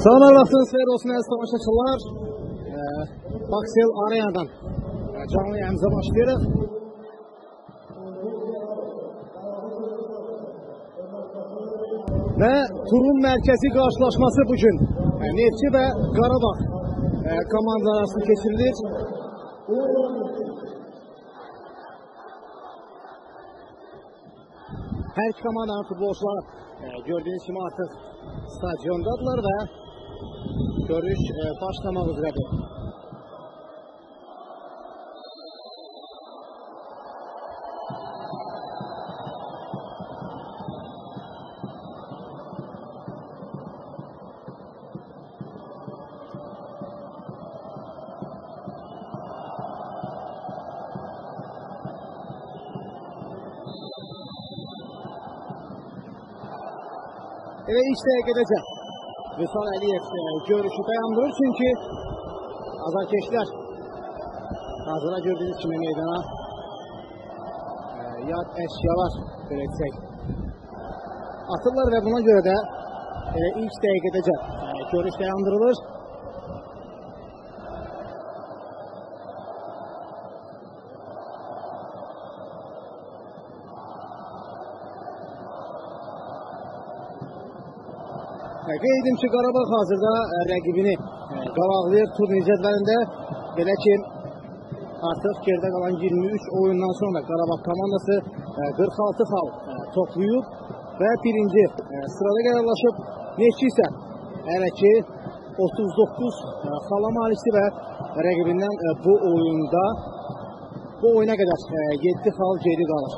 Salamlar vaxtınız xeyir olsun əziz tamaşaçılar. Baksel Arena'dan canlı yayımıza başlayırıq. Və turun mərkəzi qarşılaşması bugün Neftçi və Qarabağ komandalar arasında keçirilir. Hər iki komandanın futbolçuları gördüğünüz kimi artıq stadiondadılar və görüş başlamaq üzrədir. Ve ilk dəqiqədəcə Vüsal Əliyev görüşü dayandırır çünki azarkeşlər hazıra gördüğünüz kimi meydana yad əşyalar verəcək atırlar və buna görə də ilk dəqiqədəcə görüş dayandırılır. Qeyd edim ki, Qarabağ hazırda rəqibini qabaqlayır turnir cədvəlində. Belə ki, artıq geridə qalan 23 oyundan sonra Qarabağ komandası 46 xal toplayıb və birinci sırada qərarlaşıb. Neftçi isə hələ ki 39 xala malikdir və rəqibindən bu oyuna qədər 7 xal geri qalır.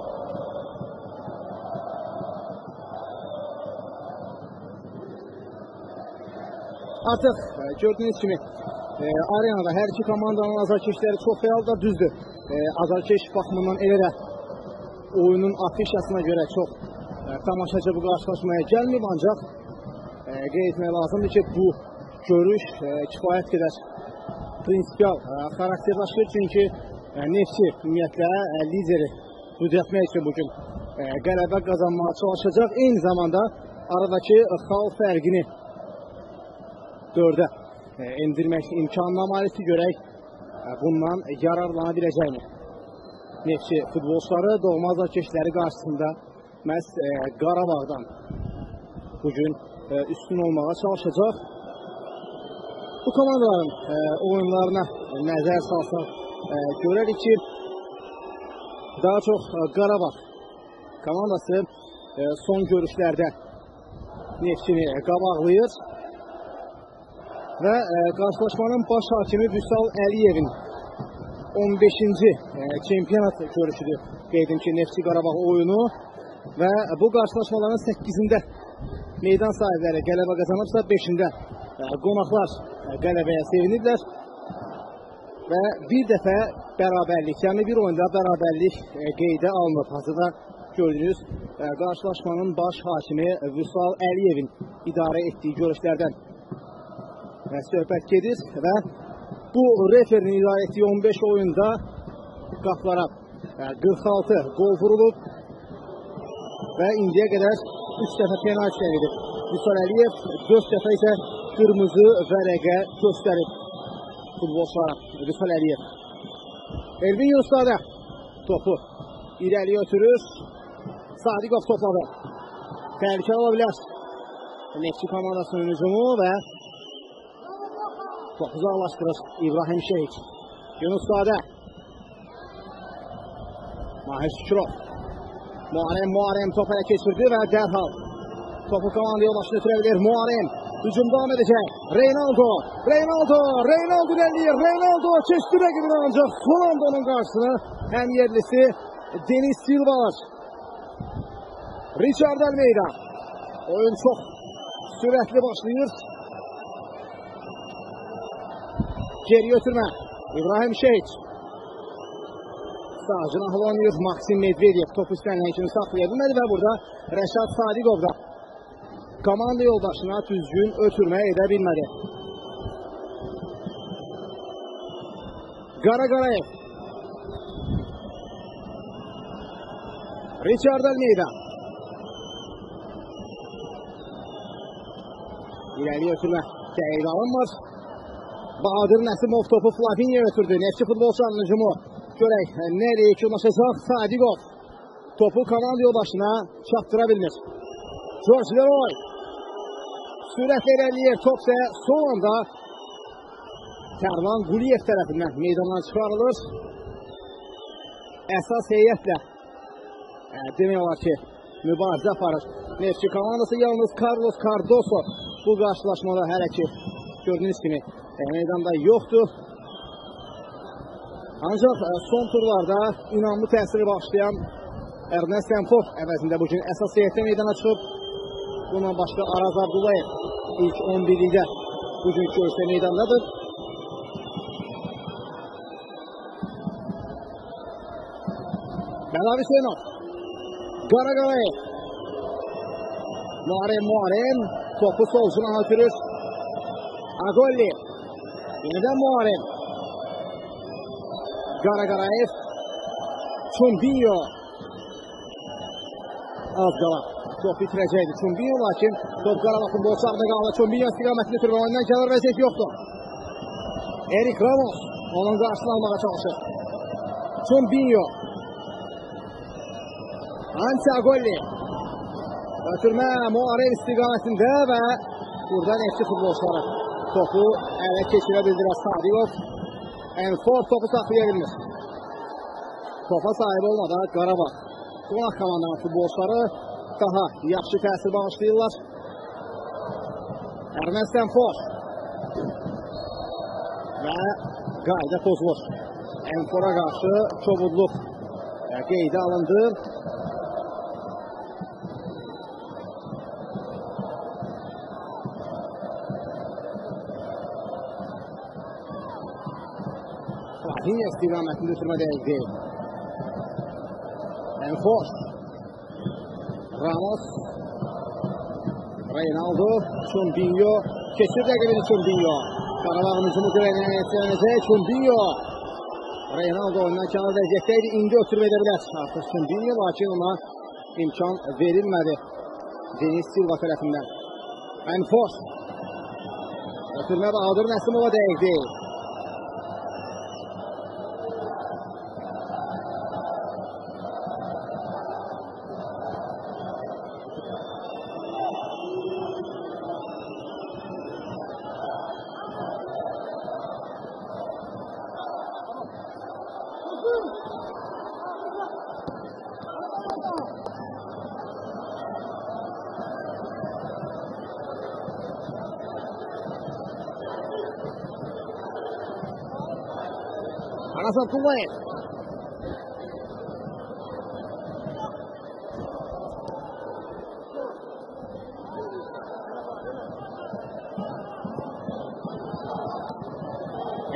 Artıq gördüğünüz kimi arenada hər iki komandanın azarkeşləri çox fəaldır, düzdür. Azarkeş baxımından elə də oyunun afişasına görə çox tamaşaçı bu qarşılaşmaya gəlməyib, ancaq qeyd etmək lazımdır ki, bu görüş kifayət qədər prinsipial xarakter daşıyır. Çünki Neftçi ümumiyyətlə lideri düzəltmək üçün bugün qələbə qazanmağa çalışacaq. Eyni zamanda aradakı xal fərqini 4'e endirmək imkanına malikdir. Görək bundan yararlana biləcəkmi? Neftçi futbolçuları doğma azarkeşləri qarşısında məhz Qarabağdan bugün üstün olmağa çalışacaq. Bu komandaların oyunlarına nəzər salsaq görərik ki, daha çox Qarabağ komandası son görüşlərdə Neftçini qabaqlayır. Və qarşılaşmanın baş hakimi Vüsal Əliyevin 15-ci çempionat görüşüdür. Qeydim ki, Neftçi Qarabağ oyunu və bu qarşılaşmaların 8-də meydan sahibləri qələbə qazanıbsa, 5-də qonaqlar qələbəyə seviniblər və bir dəfə bərabərlik, yəni bir oyunda bərabərlik qeydə alınıb. Hazırda gördüyünüz qarşılaşmanın baş hakimi Vüsal Əliyevin idarə etdiyi görüşlərdən söhbət gedir və bu referinin idarə etdiyi 15 oyunda qaplara 46 gol vurulub və indiyə qədər 3 dəfə penalti edilib. Vüsal Əliyev 4 dəfə isə qırmızı vərəqə göstərib futbolçulara. Vüsal Əliyev. Elvin Yunus'da topu irəliyə ötürür. Sadiqov topladı. Təhlükə ola bilər. Neftçi komandasının hücumu və çok uzaklaştırır İbrahim Şehik. Yunus Sade. Mahir Şükürov. Muharrem topu ele geçirdi ve derhal topu komandaya başına götürebilir. Muharrem hücum devam edecek. Reynaldo ilerliyor. Reynaldo geçti rakibini ancak son anda onun karşısına hem yerlisi Deniz Silva var. Richard Almeida. Oyun çok sürətli başlayır. Geri götürmə. İbrahim Şehit. Sağcına hılanıyor Maksim Medvedev. Topu istənilən kimi saxlaya bilmədi və burada Rəşad Sadiqov da komanda yoldaşına düzgün ötürmə edə bilmədi. Qaraqarayev. Richard Almeida. İləliyə ötürmə. Dəqiq alınmır. Bahadır Nəsimov topu Flavinya'ya ötürdü. Neftçi futbolçularının hücumu. Görək, nereye yıkılmışacaq? Sadiqov. Topu komanda yoldaşına çatdıra bilmir. George Leroy. Sürətlə irəliyir. Top isə son anda Tərlan Quliyev tərəfindən meydandan çıxarılır. Əsas heyətlə demək olar ki, mübarizə aparır. Neftçi komandası yalnız Carlos Cardoso bu qarşılaşmada hələ ki gördüyünüz kimi meydanda yoxdur. Ancaq son turlarda inanlı təsiri başlayan Ernest Senfor əvəzində bugün əsas heyətdə meydana çıxıb. Bundan başqa Araz Abdullayev ilk 11-likdə bugün görüşdə meydandadır. Bəlavi Hüseynov. Qaraqarayev. Muharrem topu sol cinaha ötürür. Agolli. Yeniden Muharrem. Qaraqarayev. Çumbinho. Az qala. Top bitirəcəkdi Çumbinho, lakin top Qarabağın bolsağında qaldı. Çumbinho istiqamətini ötürür. Ondan gəlir vəziyyət yoxdur. Erik Ramos onun qarşısını almağa çalışır. Çumbinho. Ansi Agolli. Ötürmə Muharrem istiqamətində və burada Neftçi futbolçuları topu ələ keçirə bildirər. Sadiqov Enfor topu saxlaya bilmir. Topa sahib olmadan Qarabağ qonaq komandanın futbolçuları daha yaxşı təsir bağışlayırlar. Ernest Enfor və qayda pozulur. Enfora qarşı kobudluq qeydə alındı. Flavinya istiqamətində ötürmə dəqiq deyil. Enfor. Ramos. Reynaldo. Çumbinho. Keçir rəqibini Çumbinho. Qarabağın hücumu görənəcək. Çumbinho. Reynaldo oyundan kənar vəziyyətdəydi. İndi ötürmə edə bilər. Artıq Çumbinho, lakin ona imkan verilmədi. Deniz Silva tərəfindən. Enfor. Ötürmə Bahadır Nəsimova dəqiq deyil. Aras Abdullayev.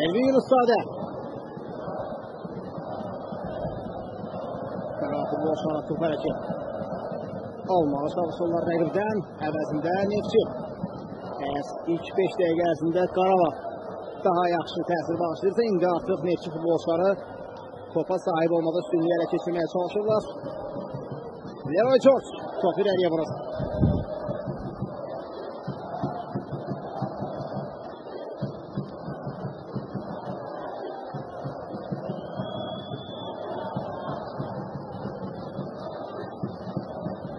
Elvin Yunus Sade. Qarabağ futbolçuları top hərəkət almağa çalışırlar rəqibdən. Əvəzində Neftçi. İlk 5 dəqiqə ərzində Qarabağ daha yaxşı təsir bağışlayırsa, indi artıq Neftçi futbolçuları topa sahib olmada üstünlüyü ələ keçirməyə çalışırlar. Leroy George topu irəliyə vurur.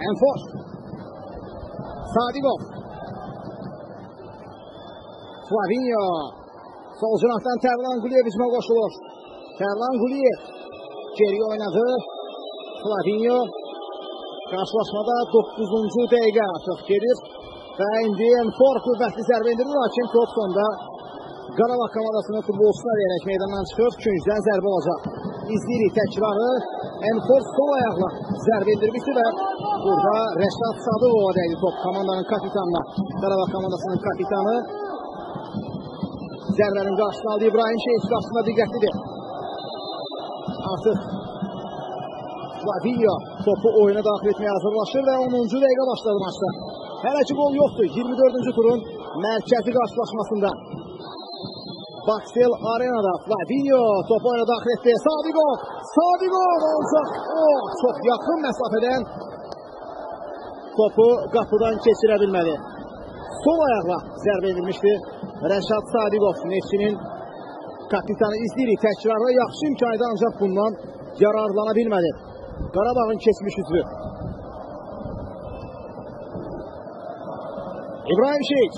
Enfor. Sadiqov. Flavinya. Sol cinahdan Tərlan Quliyev hücuma qoşulur. Tərlan Quliyev geri oynadı. Flavinya qarşılaşmada 9-cu dəqiqə artıq gedir. Və indi Enfor qüvvətli zərbə indirir, lakin top sonda Qarabağ komandasının futbolçusuna verək meydandan çıxır. Küncdən zərbə olacaq. izləyirik təkrarı. Enfor sol ayaqla zərbə indirmişdi və burada Rəşad Sadıqova dəydi top komandanın kapitanına. Qarabağ komandasının kapitanı. Zərbənin qarşısını aldı İbrahim Şeyh, qarşısında diqqətlidir. Artıq Flavinho topu oyuna daxil etməyə hazırlaşır və 10-cu dəqiqə başladı maçda. Hələ ki gol yoxdur 24-cü turun mərkəzi qarşılaşmasında. Baksel Arenada Flavinho topu oyuna daxil etdi. Sadigov olacaq. Çox yaxın məsafədən topu qapıdan keçirə bilmədi. Sol ayaqla zərbə edilmişdi. Rəşad Sadigov Neftçinin kapitanı izləyirik. Təkrarda yaxşı imkanıydı, ancaq bundan yararlana bilmədi. Qarabağın keçmiş üzvü. İbrahim Şeyh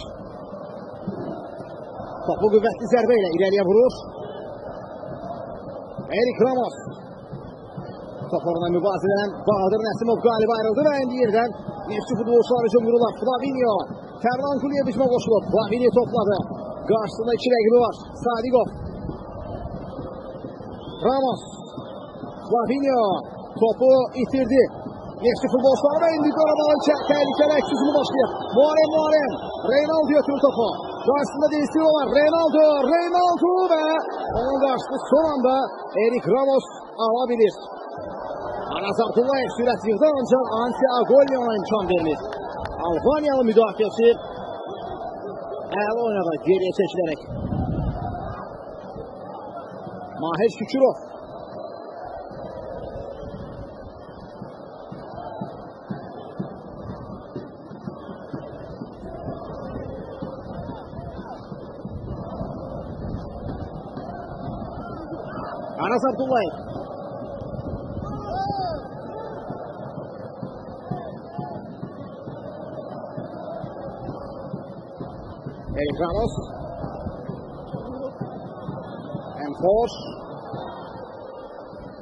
topu qüvvətli zərbə ilə irəliyə vurur. Erik Ramos top orada mübarizə edən Bahadır Nəsimov qalib ayrıldı və indi yerdən Neftçi futbolçuları üçün vururlar. Flavinho Tərlan Quliyev hücuma qoşulub. Flavinho topladı. Qarşısında iki rəqibi var. Sadigov. Ramos. Flavinho topu itirdi. Neftçi futbolçuları və indi Qarabağın təhlükəli əksizini başlayıb. Muharrem. Reynaldo götürür topu. Qarşısında değiştiriyor var. Reynaldo və onun qarşısında son anda Erik Ramos alabilir. Anas Abdullayev sürət yığdı, ancaq Ansi Agolyan'a imkan vermir. Albaniyalı müdafiəsi əla oynadı geriyə çəkilərək. Mahir Şükürov. Anas Abdullayev. Erik Ramos. Enfor.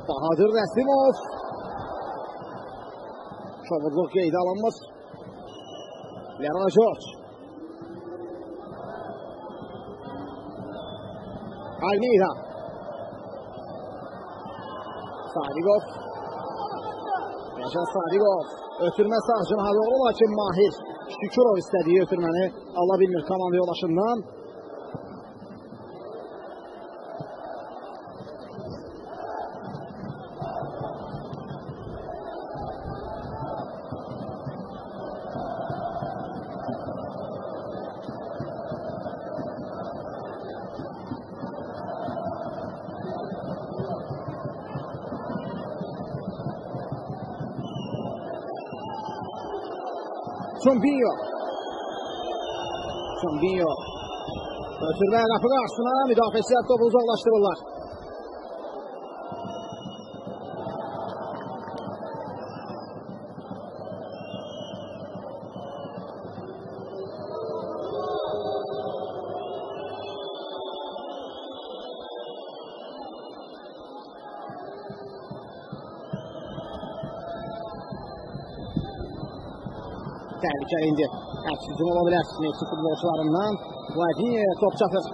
Bahadır Nəsimov. Çovurluq qeydə alınmır. Leroy George. Almeida. Sadigov. Rəşad Sadigov. Ötürmə sağ cinaha doğru, lakin Mahir Şükürov istədiyi ötürməni ala bilmir komanda yoldaşından. Çombinho. Ötürmə qapı qarşısına müdafiəçilər topu uzaqlaşdırırlar. Təhlükəli indi. Əksizim ola bilər Neftçi futbolçularından. Flavinho top çatır.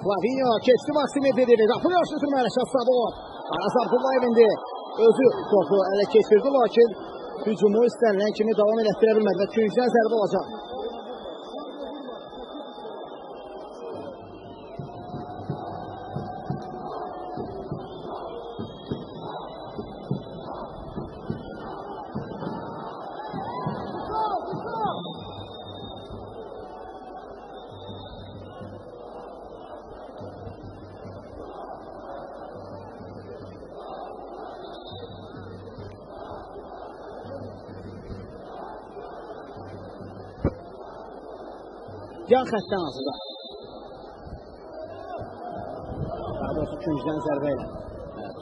Flavinho keçdi Maksim Medvedev'i. Qapı qarşı ötürmə Rəşad Sadıqov. Anas Abdullayev indi özü topu ələ keçirdi, lakin hücumu istənilən kimi davam elətdirə bilmədi və küncdən zərbə olacaq. Yan xəttdən azıda. Daha doğrusu küncdən zərbə ilə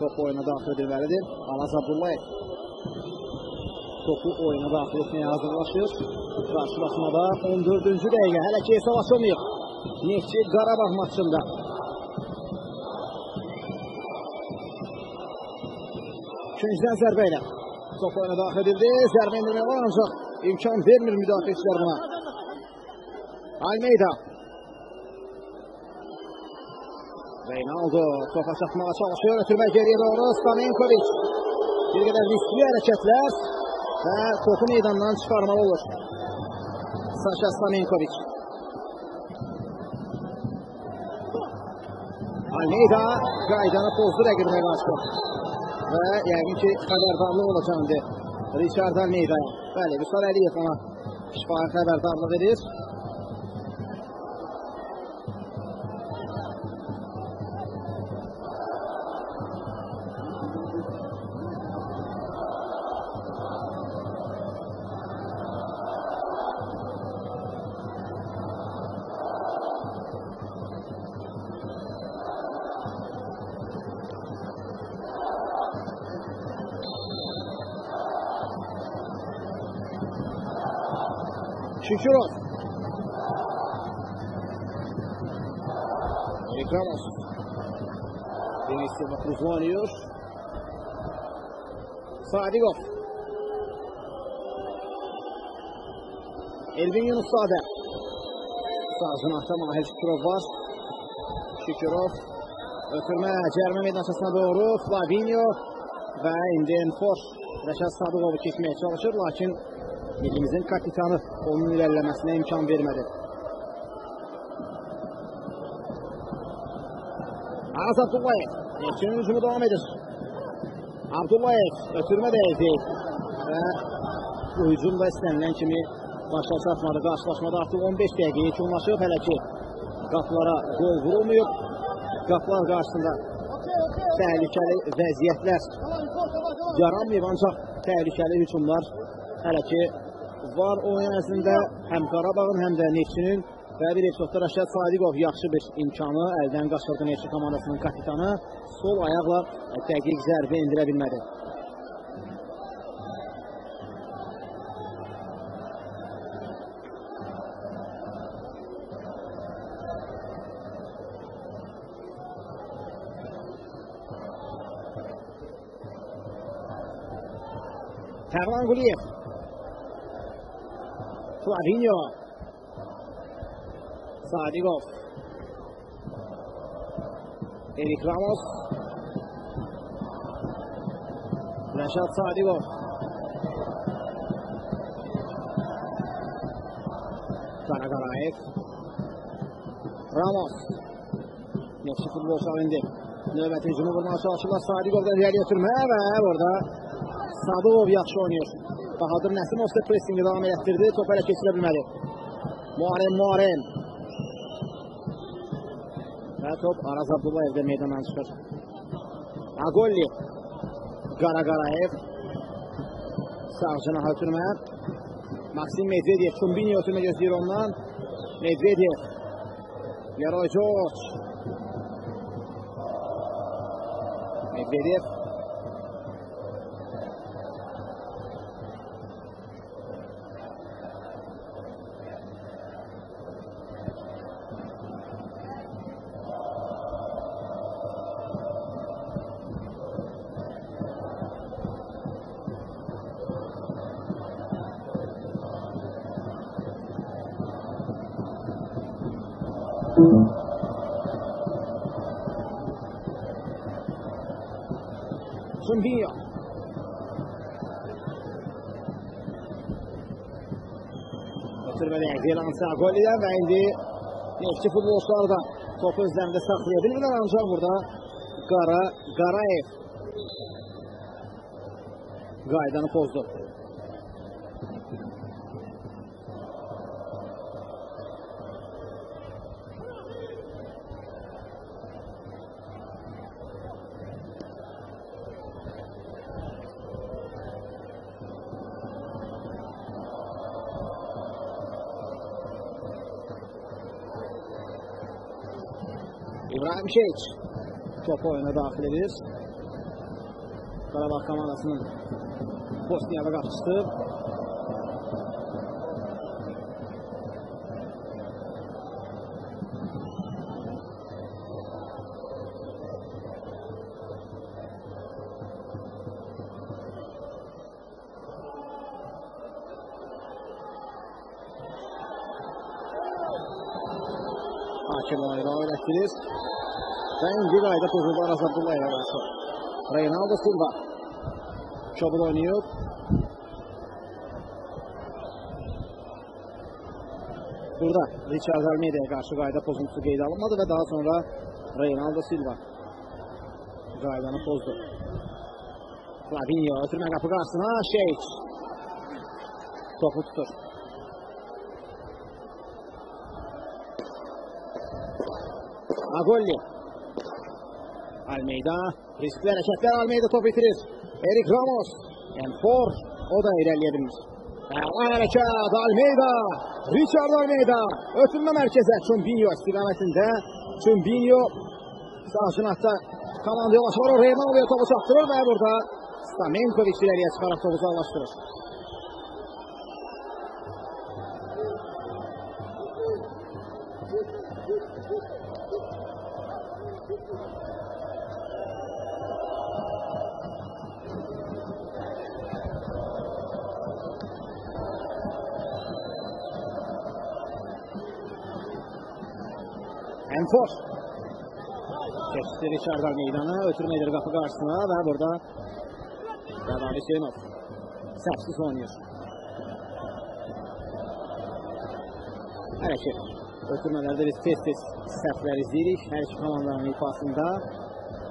top oyuna daxil edilməlidir. Anas Abdullayev topu oyuna daxil etməyə hazırlaşır. Qarşılaşmada 14-cü dəqiqə. Hələ ki hesab açılmayıb. Neftçi Qarabağ maçında. Küncdən zərbə ilə top oyuna daxil edildi. Zərbə indirmək var, ancaq imkan vermir müdafiəçilər buna. Almeida. Reynaldo topa çatmağa çalışıyor. Ötürmək geriyə doğru. Stamenkovic. Bir qədər riskli hərəkətlər və topu meydandan çıxarmalı olur Saşa Stamenkovic. Almeida qaydanı pozdu rəqibinə qarşı və yəqin ki xəbərdarlıq olacaqdı Richard Almeida'ya. Bəli, Vüsal Əliyev ona kifayət xəbərdarlıq edir. Şükürov. Erik Ramos. Denizli uzmanıyor. Sadigov. Elvin Yunusade. Sağ cinahda Mahir Şükürov var. Şükürov. Ötürmə cərmə meydançasına doğru. Flavinho və indi Enfor Rəşad Sadıqovu keçməyə çalışır, lakin millimizin kapitanı onun ilerlemesine imkan vermedi. Aras Abdullayev. Neçinin hücumu devam edir. Abdullayev ötürmə dəyəcək. Və bu hücum da istənilən kimi başa çatmadı. Qarşılaşmada artıq 15 dəqiqə yekunlaşıb. Hələ ki qapılara gol vurulmuyub. Qapılar qarşısında təhlükəli vəziyyətlər yaranmayıb, ancaq təhlükəli hücumlar hələ ki var oyun ərzində həm Qarabağın, həm də Neftçinin və bir epizodda Rəşad Sadigov yaxşı bir imkanı əldən qaçırdı Neftçi komandasının kapitanı. Sol ayaqla dəqiq zərbə endirə bilmədi. Tərlan Quliyev. Flavinho. Sadigov. Erik Ramos. Rəşad Sadigov. Qaraqarayev. Ramos. Neftçi futbolçu indi. Növbəti hücumu vurmağa çalışırlar. Sadigov'dan irəli ötürməyə və burada Sadıqov yaxşı oynayır. Bahadır Nəsimov da pressingi devam ettirdi. Top hələ keçirə bilmədi. Muharrem. Və top Araz Abdullayev'də meydandan çıxır. Agolli. Qaraqarayev. Sağ cinaha ötürmə. Maksim Medvedev. Çumbini ötürmə gözləyir ondan. Medvedev. Leroy George. Medvedev. Çumbinho. Ötürmədə Zelansa Agolli'dən və indi Neftçi futbolçular da topu özlərində saxlaya bilmirlər, ancaq burada Qarayev qaydanı pozdu. İbrahim Şeyç topu oyuna daxil edir. Qarabağ komandasının Bosniyalı qapıçısı. Hakem oyunu öğrettirir. Və indi qayda pozuldu Araz Abdullayevə qarşı. Reynaldo Silva çabuk oynayıb. Burada Richard Almeida'ya qarşı qayda pozuntusu qeydə alınmadı və daha sonra Reynaldo Silva qaydanı pozdu. Flavinho ötürmə qapı qarşısına, Şeyç topu tutur. Agolli. Almeida, riskli hərəkətlər, Almeida top itirir. Erik Ramos, Enfor, o da irəliyə bilmir. Hərəkət, Almeida, Richard Almeida, ötürmə mərkəzə, Çumbinho istiqamətində. Çumbinho sağ cinatda komanda yolaşır, Reynaldo'ya topu çatdırır və burada Stamenkovic irəliyə çıxaraq topu uzaqlaşdırır. Enfor keçdi Richard Almeida'nı, ötürmə edir qapı qarşısına və burada Qadan Hüseynov səhvsiz oynayır. Hələ ki, ötürmələrdə biz tez-tez səhvlər izləyirik hər iki komandanın ifasında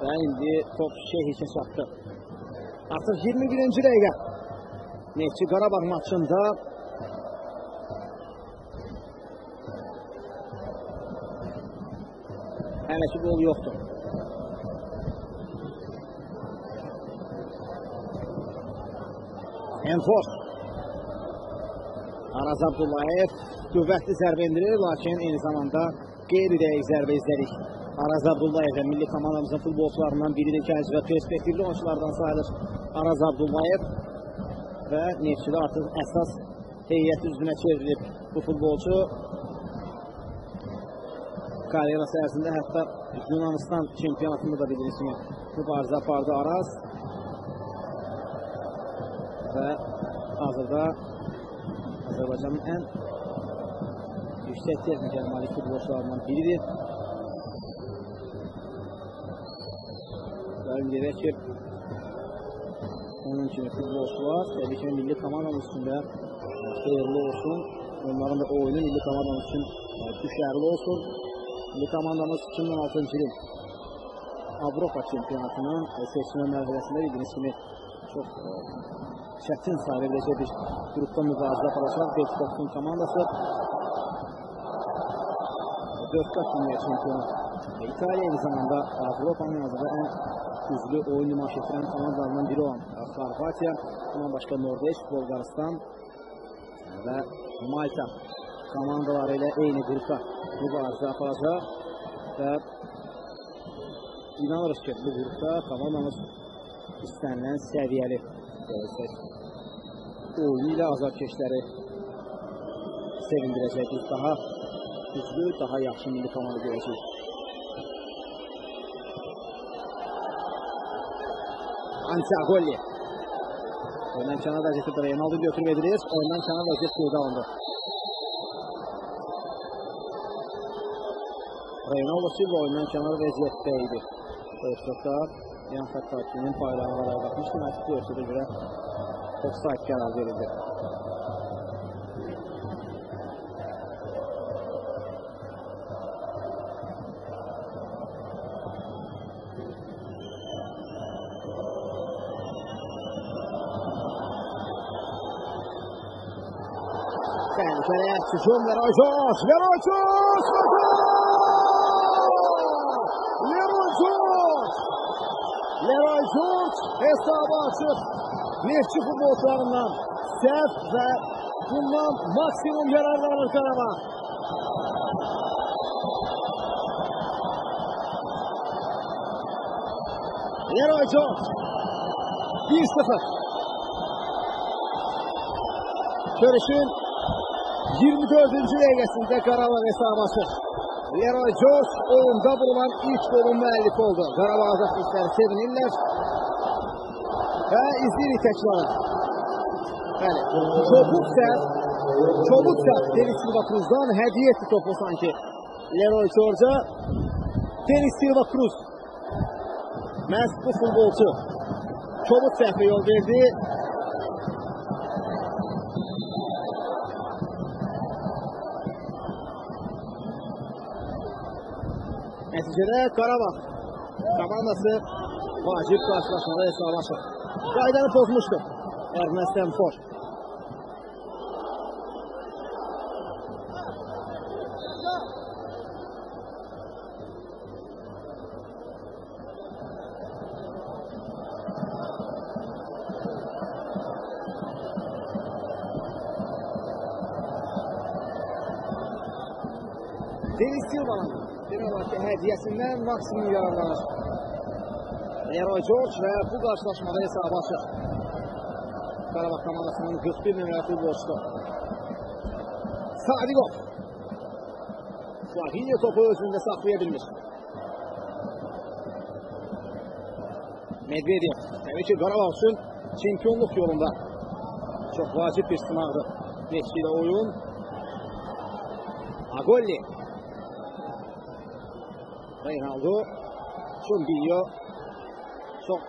və indi top Şehik'e çatdı. Artıq 21-ci dəqiqə Neftçi Qarabağ maçında hələ ki gol yoxdur. Enfor. Araz Abdullayev qüvvətli zərbə indirir, lakin eyni zamanda qeyri-dəqiq zərbə izlədik. Araz Abdullayev və milli komandamızın futbolçularından biridir, gənc və perspektivli oyunculardan sayılır Araz Abdullayev və Neftçidə artıq əsas heyət üzvünə çevrilib bu futbolçu. Karyerası ərzində hətta Yunanistan çempionatında da bilirsiniz mübarizə apardı Araz və hazırda Azərbaycanın ən yüksək texnikə malik futbolçularından biridir. Və ümid ki onun kimi futbolçular təbii ki milli komandamız üçün də xeyirli olsun. Onların da oyunu milli komandamız üçün düşərli olsun. Milli komandamız 2016-cı ilin Avropa çempionatının seçmə mərhələsində bildiğiniz kimi çox çətin sayılabiləcək bir qrupda mübarizə aparacaq. Belçika'nın komandası 4 qat dünya çempionu İtaliya eyni zamanda Avropanın hazırda ən güclü oyun nümayiş etdirən komandalarından biri olan Xorvatiya, bundan başqa Norveç, Bolqarıstan və Malta komandaları ilə eyni qrupda mübarizə aparacaq və inanırıq ki, bu qrupda komandamız istənilən səviyyəli oyunu ilə azarkeşləri sevindirəcək. Biz daha güclü, daha yaxşı milli komanda görəcək. Ansiagolli. Oyundan kənar vəziyyətdə Reynaldo götürüb edilir. Oyundan kənar vəziyyət qeydə alındı. Reynaldo Silva oyundan kənar vəziyyətdə idi. Özbəkdə yan xəttakinin bayrağına qədər qatmışdı. Məhsul görsədə görə offside qərar verildi. Tehlikeli hücum Leroy George. Leroy George! Leroy George hesabı açır. Neftçi futbolcularından səhv və bundan maksimum yararlanır Qarabağ. Leroy George 1-0. Görüşün 24-cü dəqiqəsində Qarabağ hesabı açır. Leroy George oyunda bulunan ilk golun müəllifi oldu. Qarabağ azarkeşləri sevinirlər və izləyirik təkrarı. Bəli, çobuk səhv Denis Silva Cruz'dan hədiyyə etdi topu sanki Leroy George'a Denis Silva Cruz. Məhz bu futbolçu kobud səhvə yol verdi. Nəticədə Qarabağ komandası vacib qarşılaşmada hesablaşır. Qaydanı pozmuşdu Erməstən Foş. Denis Silva'nın demək olar ki, hədiyyəsindən maksimum yararlanır Leroy George və bu qarşılaşmada hesablaşır Qarabağ komandasının 41 nömrəli futbolçusu Sadigov. Flavinho topu özündə saxlaya bilmiş. Medvedev təbii ki, Qarabağ üçün çempionluq yolunda çox vacib bir sınaqdır. Neçkilə oyun. Agolli. Reynaldo. Çumbinho. Çox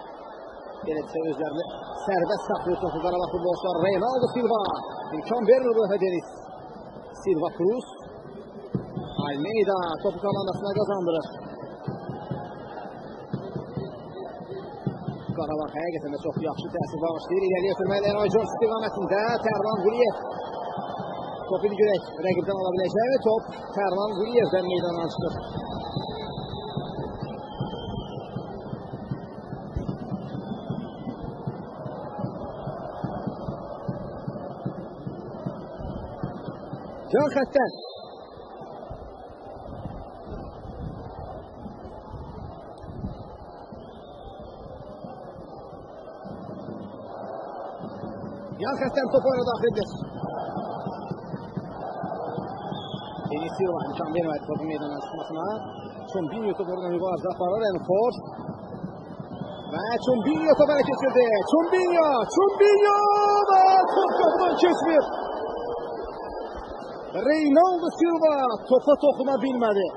belirtsə özlərini sərbəst saxlıyor topu Qarabağ futbolçular. Reynaldo Silva. İmkan vermir bu Denis Silva Cruz. Almeida topu komandasına qazandırır. Qarabağ həqiqətən də çox yaxşı təsir bağışlayır. İləliyə ötürməli Leroy George istiqamətində Tərlan Quliyev. Topu görək rəqibdən ala biləcək və top Tərlan Quliyevdən meydandan çıxır. Can xəttən. Yan xəttən top oyuna daxil edilir. Denis Silva imkan vermədi topun meydandan çıxmasına. Çumbinho top oradan mübarizə aparır. Enfor. Və Çumbinho top ələ keçirdi. Çumbinho və top qapıdan keçmir. Reynaldo Silva topa toxuna bilmədi.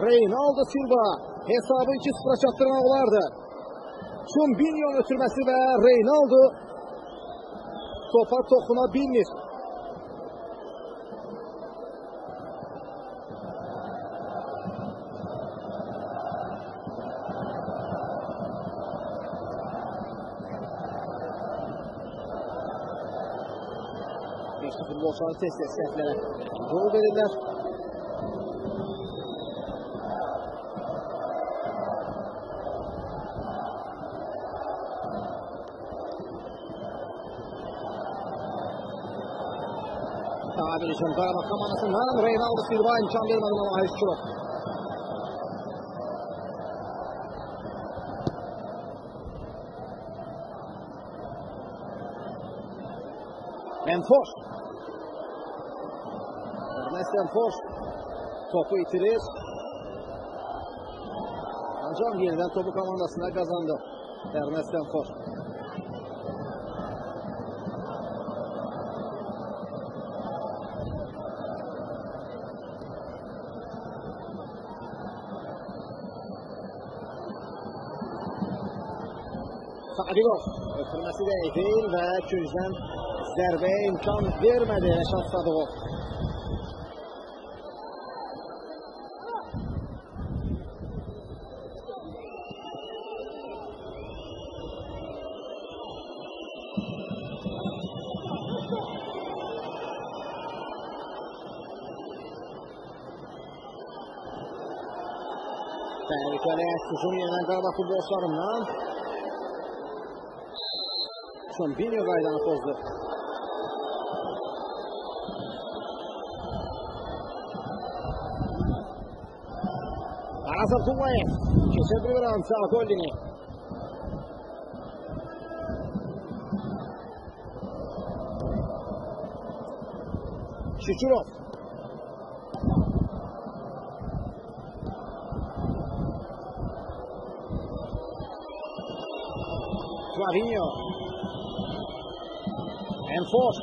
Reynaldo Silva hesabı 2-0'a çatdırmaq olardı. Çumbinho'nun ötürməsi və Reynaldo topa toxuna bilmir. Futbolçuları tez-tez səhvlərə yol verirlər. Tabir üçün Qarabağ komandasından Reynaldo Silva imkan vermədi ama Ayşe Şurov. Enfor. Enfor topu itirir. Ancaq yeniden topu komandasına kazandı Ernest Enfor. Sadigov ötürməsi də değil və küncdən zərbəyə imkan vermədi Rəşad Sadigov. Tehlikeli hücum yenen Qarabağ futbolçularından Çumbinho qaydanı pozdu. Aras Abdullayev keçirdi bir an Sagollini. Şükürov. Flavinho. Enfor.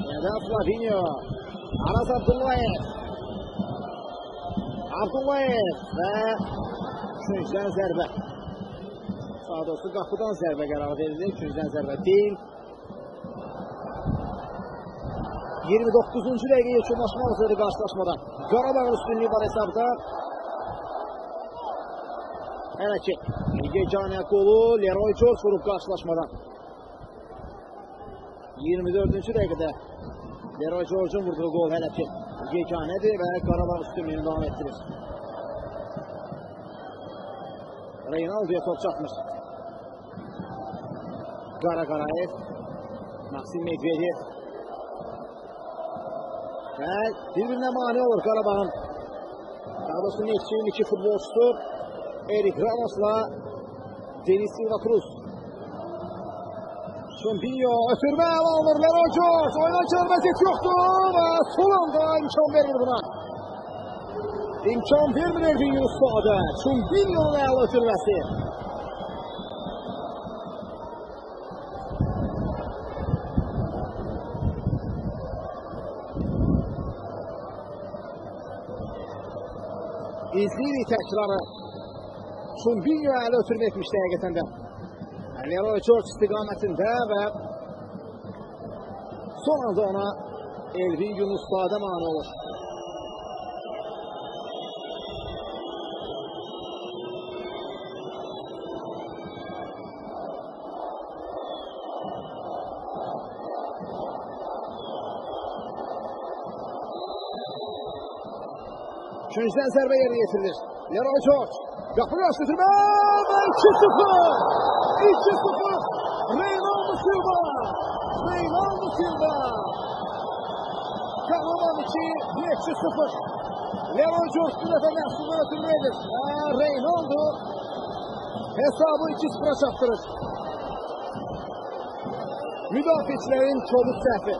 Yeniden Flavinho. Aras Abdullayev. Abdullayev və üçüncüdən zərbə. Daha doğrusu qapıdan zərbə qərarı verilir. Üçüncüdən zərbə deyil. 29-cu dəqiqə yekunlaşmaq üzrə qarşılaşmadan. Qarabağın üstünlüyü var hesabda. Hələ ki, yeganə qolu Leroy George vurub qarşılaşmadan. 24-cü dəqiqədə Leroy George'un vurduğu qol hələ ki yeganədir və Qarabağ üstünlüyünü davam etdirir. Reynaldo'ya top çatmır. Qarayev, Maksim Medvedev və bir-birinə mani olur Qarabağın. Daha doğrusu Neftçinin iki futbolçusu Erik Ramos'la Denis Silva Cruz. Şumbinho ötürmə alınır Leroy George. Oyuna gəlməzlik yoxdur və son anda imkan verir buna. İmkan vermir Yunus Sağda. Şumbinho'nun əla ötürməsi. İzləyirik təkrarı. Şumbinho ələ ötürmə etmişdi həqiqətən də. Leroy George istiqamətində və son anda ona Elvin Yunus Sağda mani olur. Üçüncüdən zərbə yerinə yetirilir. Leroy George. Qapı qarşıtırmə və 2-0. 2-0. Reynaldo Silva. Reynaldo Silva. Qarabağ 2, Neftçi 0. Leroy George bir dəfə məhsuldan ötürmə edir. Reynaldo hesabı 2-0'a çatdırır. Müdafiəçilərin çoluk səhvi.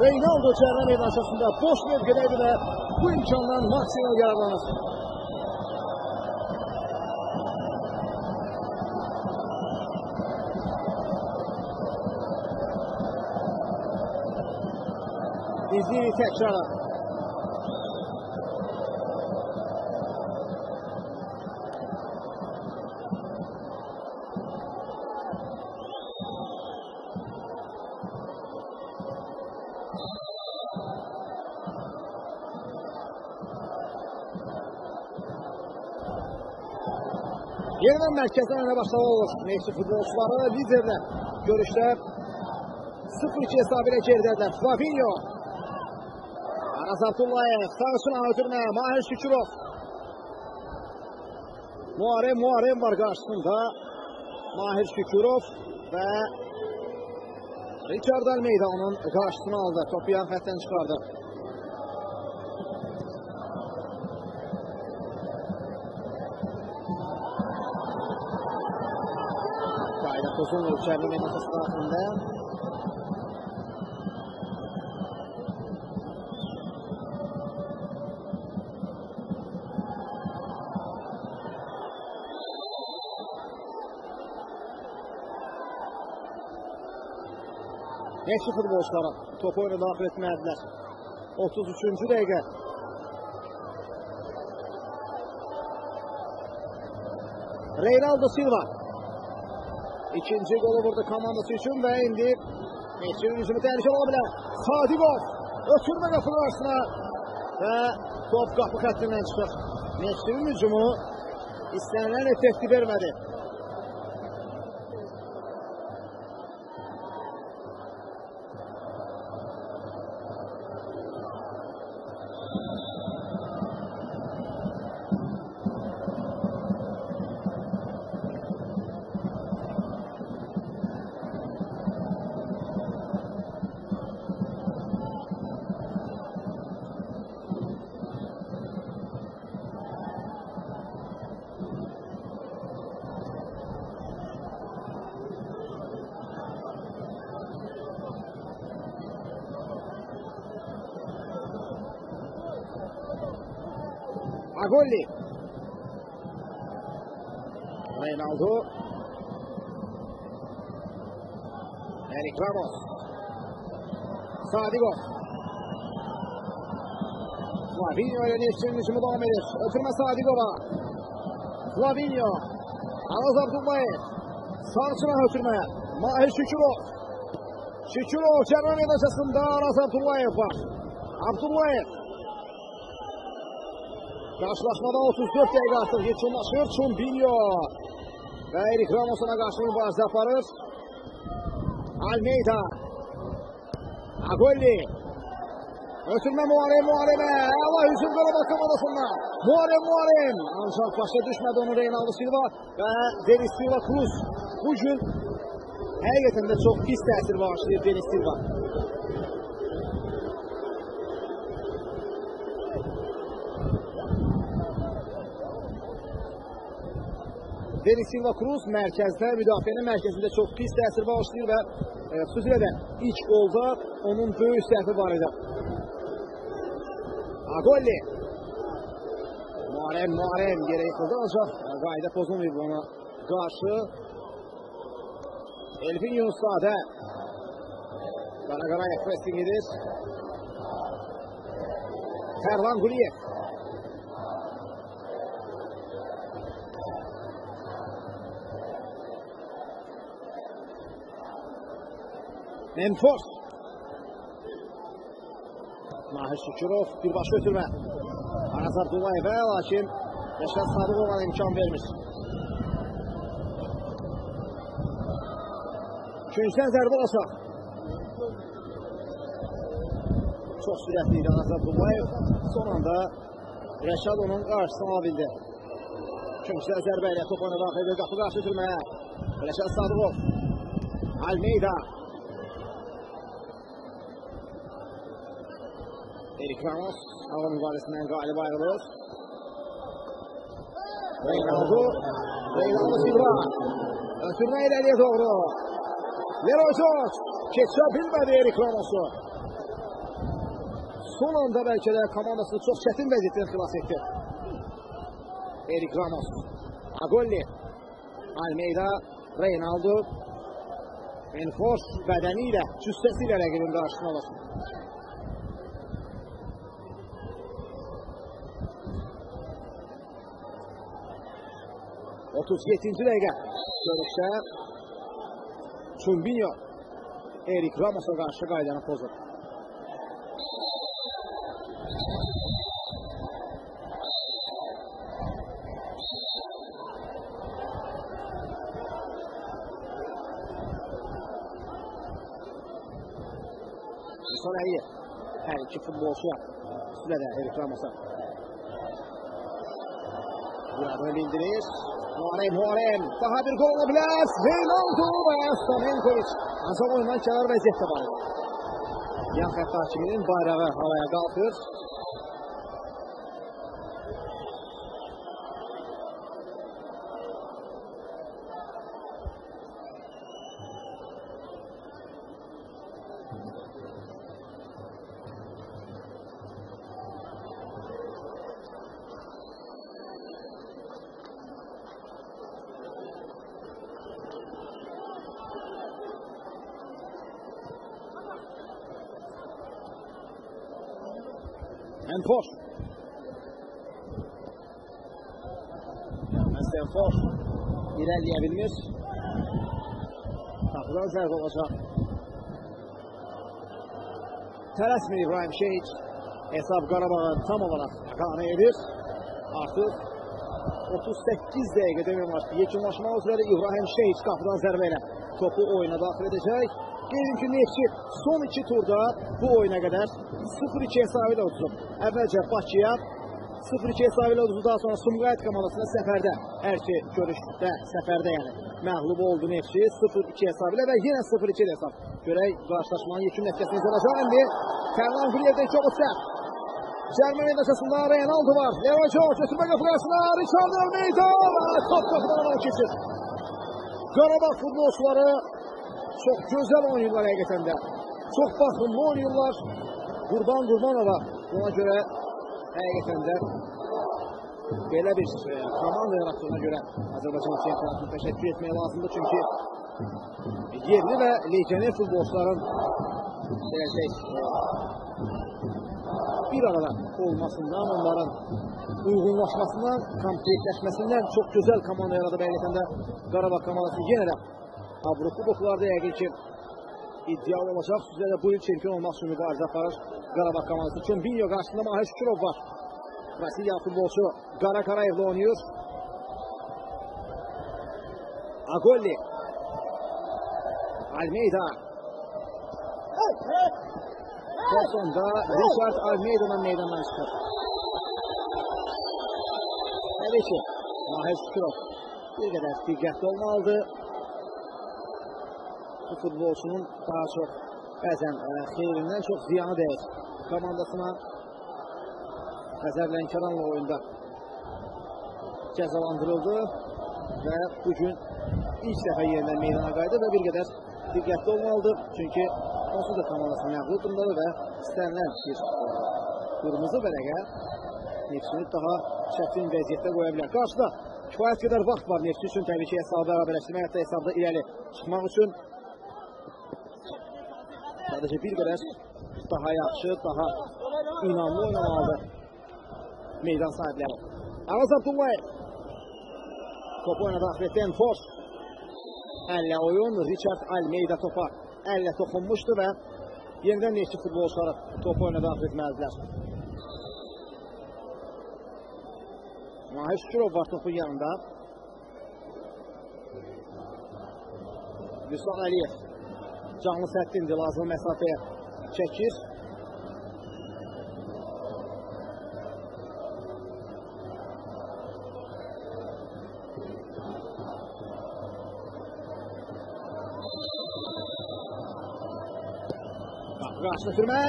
Reynaldo cərrə meydançasında boş mövqedəydi və bu imkandan maksimal yararlanır. İzləyirik təkrarı. Yenidən mərkəzdən önə başlama olur. Neftçi futbolçuları liderlə görüşdə 0-2 hesabı ilə geridədirlər. Flavinho. Araz Abdullayev. Sağ üstünə ötürmə. Mahir Şükürov. Muharrem var qarşısında. Mahir Şükürov və Richard Almeida onun qarşısını aldı. Topu yan xətdən çıxardı. Uzun ölçerli menatası daxilində. Neftçi futbolçuları topu oyuna daxil etmədilər. 33-cü dəqiqə. Reynaldo Silva. İkinci golü vurdu komandası üçün və indi Neftçinin hücumu təhlükəli ola bilər. Sadigov ötürmə qapı qarşısına və top qapı xəttindən çıxır. Neftçinin hücumu istənilən effekti vermədi. Agolli. Reynaldo. Erik Ramos. Sadigov. Flavinho ile Neftçi'nin hücumu devam edir. Ötürme Sadigova. Flavinho. Araz Abdullayev. Sarçına ötürmeye. Mahir Şükürov. Şükürov cəbhə meydançasında Araz Abdullayev var. Abdullayev. Karşılaşmada 34 dəqiqə artıq yekunlaşır. Çumbinho. Və Erik Ramos'a qarşı mübarizə aparır. Almeida. Agolli. Ötürmə Muharrem. Əla hücum Qarabağ komandasından. Muharrem. Ancaq başa düşmədi onu Reynaldo Silva və Denis Silva Cruz. Bugün həqiqətən də çox pis təsir bağışlayır Denis Silva. Denis Silva Cruz mərkəzdə, müdafiənin mərkəzində çox pis təsir bağışlayır və xüsusilə də ilk qolda onun böyük səhvi var idi. Agolli. Muharrem yerə yıxıldı, ancaq qayda pozulmayıb ona qarşı. Elvin Yunuszadə. Qaraqarayev pressing edir. Tərlan Quliyev. Menfors. Mahir Şükürov birbaşa ötürmə. Araz Abdullayevə, lakin Rəşad Sadıqov'a imkan vermiş. Üçüncüdən zərbə olacaq. Çox sürətli idi Araz Abdullayev. Son anda Rəşad onun qarşısına ala bildi. Üçüncüdən zərbə ilə top oyuna daxil edir. Qapı qarşı ötürməyə. Rəşad Sadıqov. Almeida. Erik Ramos hava mübarəsindən qalib ayrılır. Reynaldo Silva. Ötürmə ileriye doğru. Leroy George keçə bilmədi Erik Ramos'u. Son anda belki de komandasını çok çətin vəziyyətdən xilas etdi. Erik Ramos. Agolli. Almeida. Reynaldo. Menfors bədəniyle, cüssəsiyle rəqibin qarşısına alır. ...37. dəqiqə görüşdə Çumbinho Erik Ramos'a qarşı qaydanı pozur. Son əyi hər iki futbolçuya üstüdə də Erik Ramos'a yaradını bildirir. Muharrem, daha bir gol olabilir. Reynaldo ve Stamenkovic. Ancaq oyundan kənar vəziyyətdə var. Yan xətt hakiminin bayrağı havaya qalxır. Menfors. Menfors ilerleyebilmiş. Kapıdan zərb olacaq. Tələsmir İbrahim Şehiç. Hesab Qarabağ'ı tam olarak qane edir. Artıq 38 dəqiqə demək var. Yekunlaşmaq üzrə İbrahim Şehiç kapıdan zərbə ilə topu oyuna daxil edəcək. Qeyd ki, Neftçi son iki turda bu oyuna qədər 0-2 hesabı ilə uduzub. Əvvəlcə Bakıya 0-2 hesabı ilə uduzub, daha sonra Sumqayıt komandasına səfərdə, hər iki görüşdə səfərdə yəni məğlub oldu Neftçi 0-2 hesabı ilə və yenə 0-2 hesab. Görək qarşılaşmanın yekun nəticəsini izləyəcək. İndi Tərlan Quliyevdən çox sərt. Cərimə meydançasında Reynaldo var. Leroy George ötürmə qapıqasına Richard Almeida top qapıdan alan keçir. Qarabağ futbolçuları çok güzel oynuyorlar həqiqətən də. Çox baxımlı oynuyorlar. Qurban Qurbanova buna görə həqiqətən də belə bir komanda yarattığına görə Azərbaycan çempionatını təşəkkür etmək lazımdır. Çünki yerli və legioner futbolçuların bir arada olmasından, onların uyğunlaşmasından, komplektləşməsindən çox gözəl komanda yaradıb. Həqiqətən də Qarabağ komandası yenə də Avrokuboklarda yəqin ki iddialı olacaq. Sizə də bu il çempion olmaq üçün mübarizə aparır Qarabağ komandası. Çumbinho qarşısında Mahir Şükürov var. Braziliyalı futbolçu Qara Qarayevlə oynayır. Agolli. Almeida. Sonda Richard Almeida'dan meydandan çıxır. Təbii ki, Mahir Şükürov bir qədər diqqətli olmalıdır. Bu futbolçunun daha çox bəzən xeyrindən çox ziyanı dəyir komandasına. Xəzər Lənkəranla oyunda cəzalandırıldı və bugün ilk dəfə yerindən meydana qayıdı və bir qədər diqqətli olmalıdır. Çünki onsuz da komandası məğlub durumdadır və istənilən bir qırmızı vərəqə Neftçini daha çətin vəziyyətdə qoya bilər. Qarşıda kifayət qədər vaxt var Neftçi üçün təbii ki hesabı bərabərləşdirmək, hətta hesabda irəli çıxmaq üçün. Sadəcə bir qədər daha yaxşı, daha inanlı oynamalıdır meydan sahibləri. Araz Abdullayev topu oynadı Ahmetdən Fors. Əllə oyun, Richard Almeida topa əllə toxunmuşdu və yenidən Neftçi futbolçuları topu oynadı Ahmet məzdilər. Mahir Şükürov var topun yanında. Vüsal Əliyev canlı səttindir, lazım məsafəyə çəkir. Qarşı sürmə,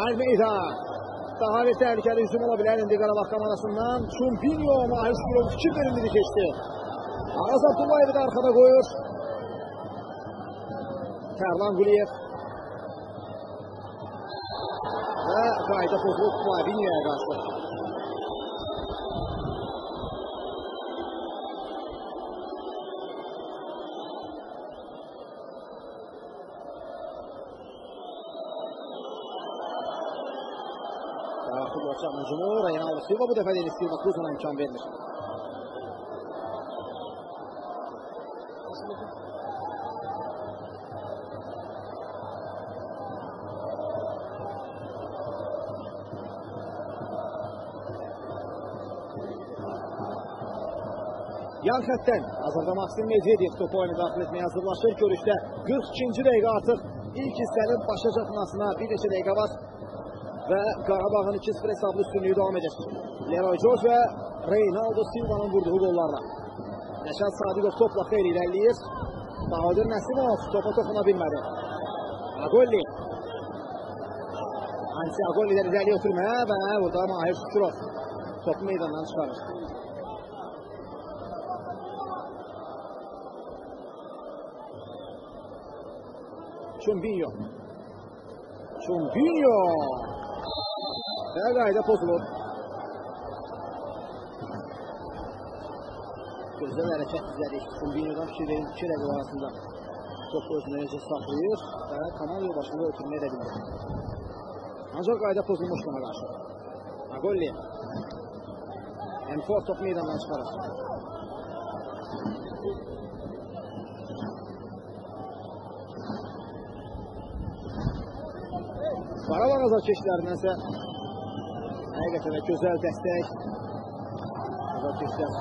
Almeida. Daha bir təhlükəli hücum ola bilər indi Qarabağ komandasından. Çumbinho, Mahir Şükürov 2 verimliliyi keçdi. Araz Abdullayevi də arxada qoyur. Tərlan Quliyev. Və qayda pozulub Fabinho'ya qarşı. Futbolçu hücumu Reynaldo Silva bu dəfə Deniz Silva Kuzuna imkan vermir. Yan xəttdən hazırda Maksim Medvedev topu oyunu daxil etməyə hazırlaşır. Görüşdə 42-ci dəqiqə artıq ilk hissənin başa çatmasına bir neçə dəqiqə var. Və Qarabağın 2-0 hesablı üstünlüyü davam edir. Leroy George və Reynaldo Silva'nın vurduğu qollarla. Nəşad Sadiqov topla xeyli irəliyir. Bahadır Nəsimov topa toxuna bilmədi. Agolli. Hansi Agolli'dən irəliyə ötürməyə və burada Mahir Şükürov topu meydandan çıxarır. Çumbinho. Çumbinho. Və qayda pozulur. Gözəl hərəkət izlədik. Çumbinho'dan fikirlərin 2 rəqib arasında topu özünə necə saxlayır və komanda yoldaşlığı ötürməyə də bilir. Ancaq qayda pozulmuş buna qarşı. Agolli. Enfor topu meydandan çıxarır. Qarabağ azarkeşlərindənsə həqiqətən də gözəl dəstək. Azarkeşlər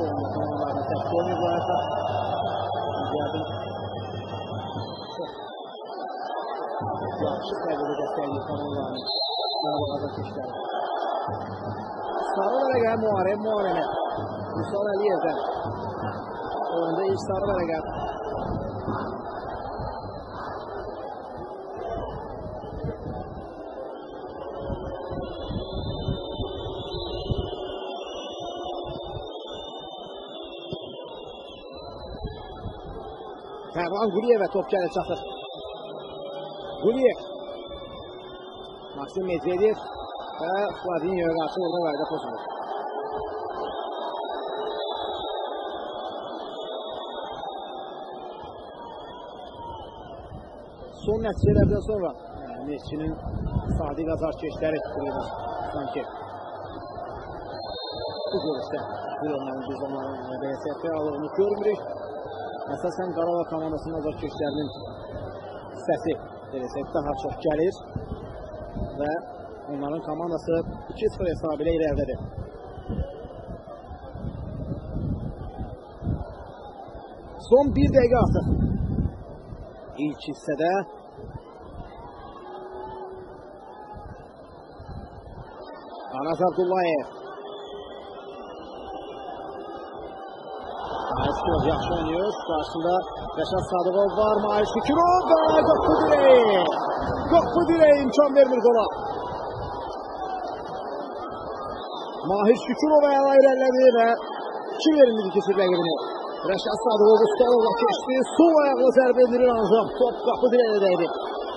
oyunla komandalarına təşkil olmayıblarsa yardım çox yaxşı səviyyədə dəstəkləyir komandalarını Qarabağ azarkeşləri. Sarı vərəqə Muharrem Muharremə Vüsal Əliyevdən oyunda ilk sarı vərəqə. Tərlan Quliyevə top gəlir çatır. Quliyev. Maksim Medvedev və Fabinho'ya qarşı orada qayda pozulur. Son nəticələrdən sonra Neftçinin Sadiq azarkeşləri tuturuyor sanki. Bu görüşdə Güləmənin biz onların vəsiyyət realığını görmürük. Əsasən Qarabağ komandasının azarkeşlərinin səsi daha çox gəlir və onların komandası 2-0 hesabı ilə irəldədir. Son 1 dəqiqə artıq. İlk hissədə Araz Abdullayev. Mahir Şükürov yaxşı oynuyor. Qarşısında Rəşad Sadıqov var. Mahir Şükürov və qapı direği. Qapı direği imkan vermir qola. Mahir Şükürov əla irəlilədi və 2 verildi keçir rəqibini. Rəşad Sadıqov ustalıqla keçdi. Sol ayaqla zərbə edilir ancaq top qapı direğə dəydi.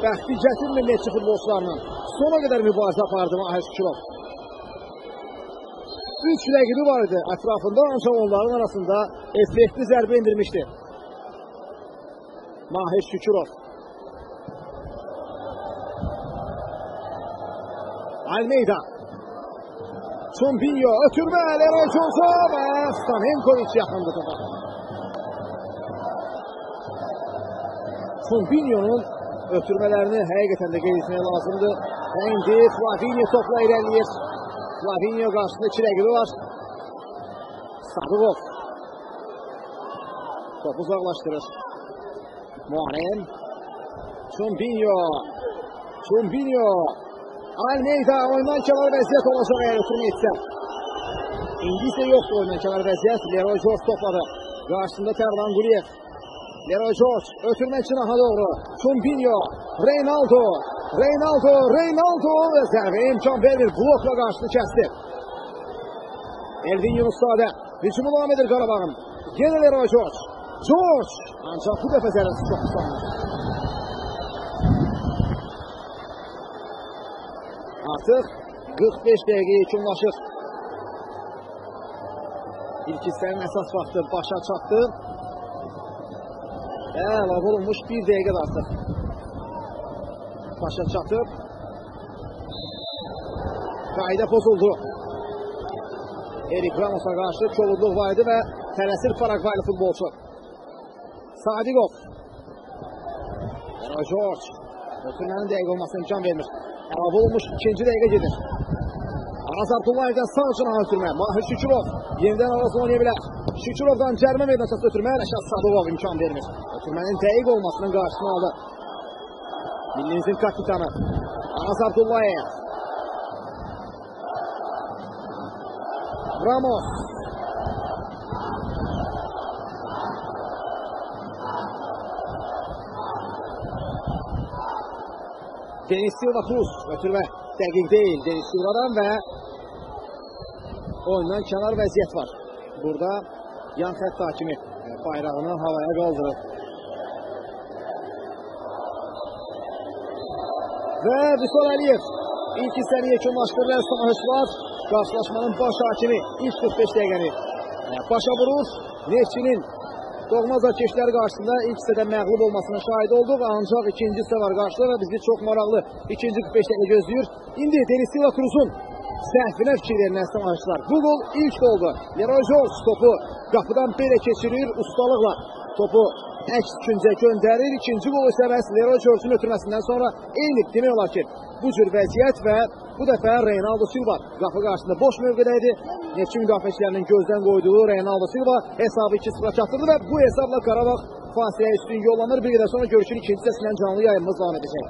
Bəxti gətirmir Neftçi futbolçularının. Sona qədər mübarizə apardı Mahir Şükürov. 3 rəqibi var idi ətrafında, ancaq onların arasında effektiv zərbə indirmişdi Mahir Şükürov. Almeida. Çumbinyo ötürmə, Leroy Jones'a və Stamenkovic yaxındı topa. Çumbinyo'nun ötürmələrini həqiqətən də qeyd etmək lazımdır. Və indi Flavinio topla irəliyir. Flavinio qarşısında 2 rəqibi var. Sadıqov. Topu uzaqlaşdırır. Muharrem. Çumbinyo. Çumbinyo. Almeida oyundan kənar vəziyyət olacaq əgər ötürmə etsə. İndi isə yoxdur oyundan kənar vəziyyət. Leroy George topladı. Qarşısında Tərlan Quliyev. Leroy George ötürmə üçün aha doğru. Çumbinyo. Reynaldo. Reynaldo və zərbə imkan verir. Blokla qarşısını kəsdi. Elvin Yunuszadə. Hücumu devam edir Qarabağın. Yenə Leroy George. Ancaq bu dəfə zərbəsi çox qısalmış. Artıq 45 dəqiqəyə yekunlaşır. İlk hissənin əsas vaxtı başa çatdı. Əlavə olunmuş 1 dəqiqə də artıq başa çatıb. Qayda pozuldu. Erik Ramos'a qarşı kobudluq var idi və tələsir Paragvaylı futbolçu. Sadıqov. Leroy George. Ötürmənin dəqiq olmasına imkan vermir. Əlavə olunmuş 2-ci dəqiqə gedir. Araz Abdullayev'dən sağ üçün ötürmə. Mahir Şükürov yenidən arası oynaya bilər. Şükürov'dan cərmə meydançası ötürmə. Rəşad Sadıqov imkan vermir. Ötürmənin dəqiq olmasının qarşısını aldı. Millimizin kapitanı Araz Abdullayev. Ramos. Denis Silva Cruz ötürmə dəqiq deyil Denis Silva'dan və oyundan kənar vəziyyət var. Burada yan xətt hakimi bayrağını havaya qaldırır. Və Vüsal Əliyev ilk hissəni yekunlaşdırır. Samaşlar qarşılaşmanın baş hakimi ilk 45 dəqiqəni başa vurur. Neftçinin doğma azarkeşləri qarşısında ilk hissədə məğlub olmasına şahid olduq. Ancaq ikinci hissə var qarşıda və bizi çox maraqlı ikinci 45 dəqiqə gözləyir. İndi Denis Silva Cruz'un səhvinə fikir verilən samaşlar. Bu gol ilk oldu. Leroy George topu qapıdan belə keçirir ustalıqla. Topu əks küncə göndərir. İkinci gol isə məhz Leroy George'un ötürməsindən sonra eyni demək olar ki, bu cür vəziyyət və bu dəfə Reynaldo Silva qapı qarşısında boş mövqedəydi. Neftçi müdafiəçilərinin gözdən qoyduğu Reynaldo Silva hesabı 2-0 çatdırdı və bu hesabla Qarabağ fasiləyə üstün yollanır. Bir qədər sonra görüşün ikinci hissəsindən canlı yayımımız devam edəcək.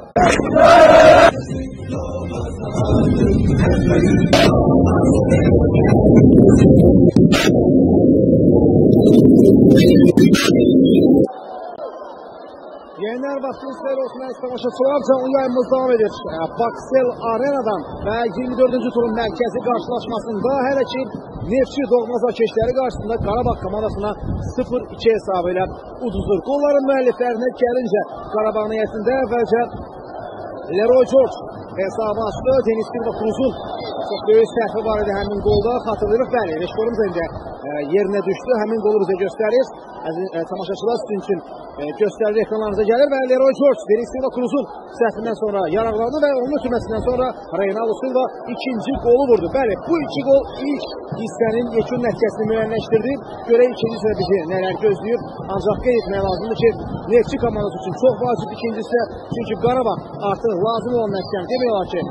Yenilər vaxtınız xeyir olsun əziz tamaşaçılar, canlı yayımımız devam edir. Baksel Arenadan və 24-cü turun mərkəzi qarşılaşmasında hələ ki Neftçi doğma azarkeşləri qarşısında Qarabağ komandasına 0-2 hesabı ilə uduzur. Qolların müəlliflərinə gəlincə Qarabağ niyyətində əvvəlcə Leroy George hesabı açdı. Deniz Silva Cruz'un çox böyük səhvi var idi həmin qolda. Xatırlayırıq, bəli, Reşkorun üzərində yerinə düşdü. Həmin qolu bizə göstərir. Tamaşaçılar sizin üçün göstərir, ekranlarınıza gəlir və Leroy George Deniz Silva Cruz'un səhvindən sonra yaraqlandı və onun ötürməsindən sonra Reynaldo Silva ikinci qolu vurdu. Bəli, bu iki qol ilk hissənin yekun nəticəsini müəyyənləşdirdi. Görək ikinci hissə bizi nələr gözləyir. Ancaq qeyd etmək lazımdır ki, Neftçi komandası üçün çox vacib ikinci hissə. Çünki Qarabağ artıq lazım olan nəticəni demək olar ki,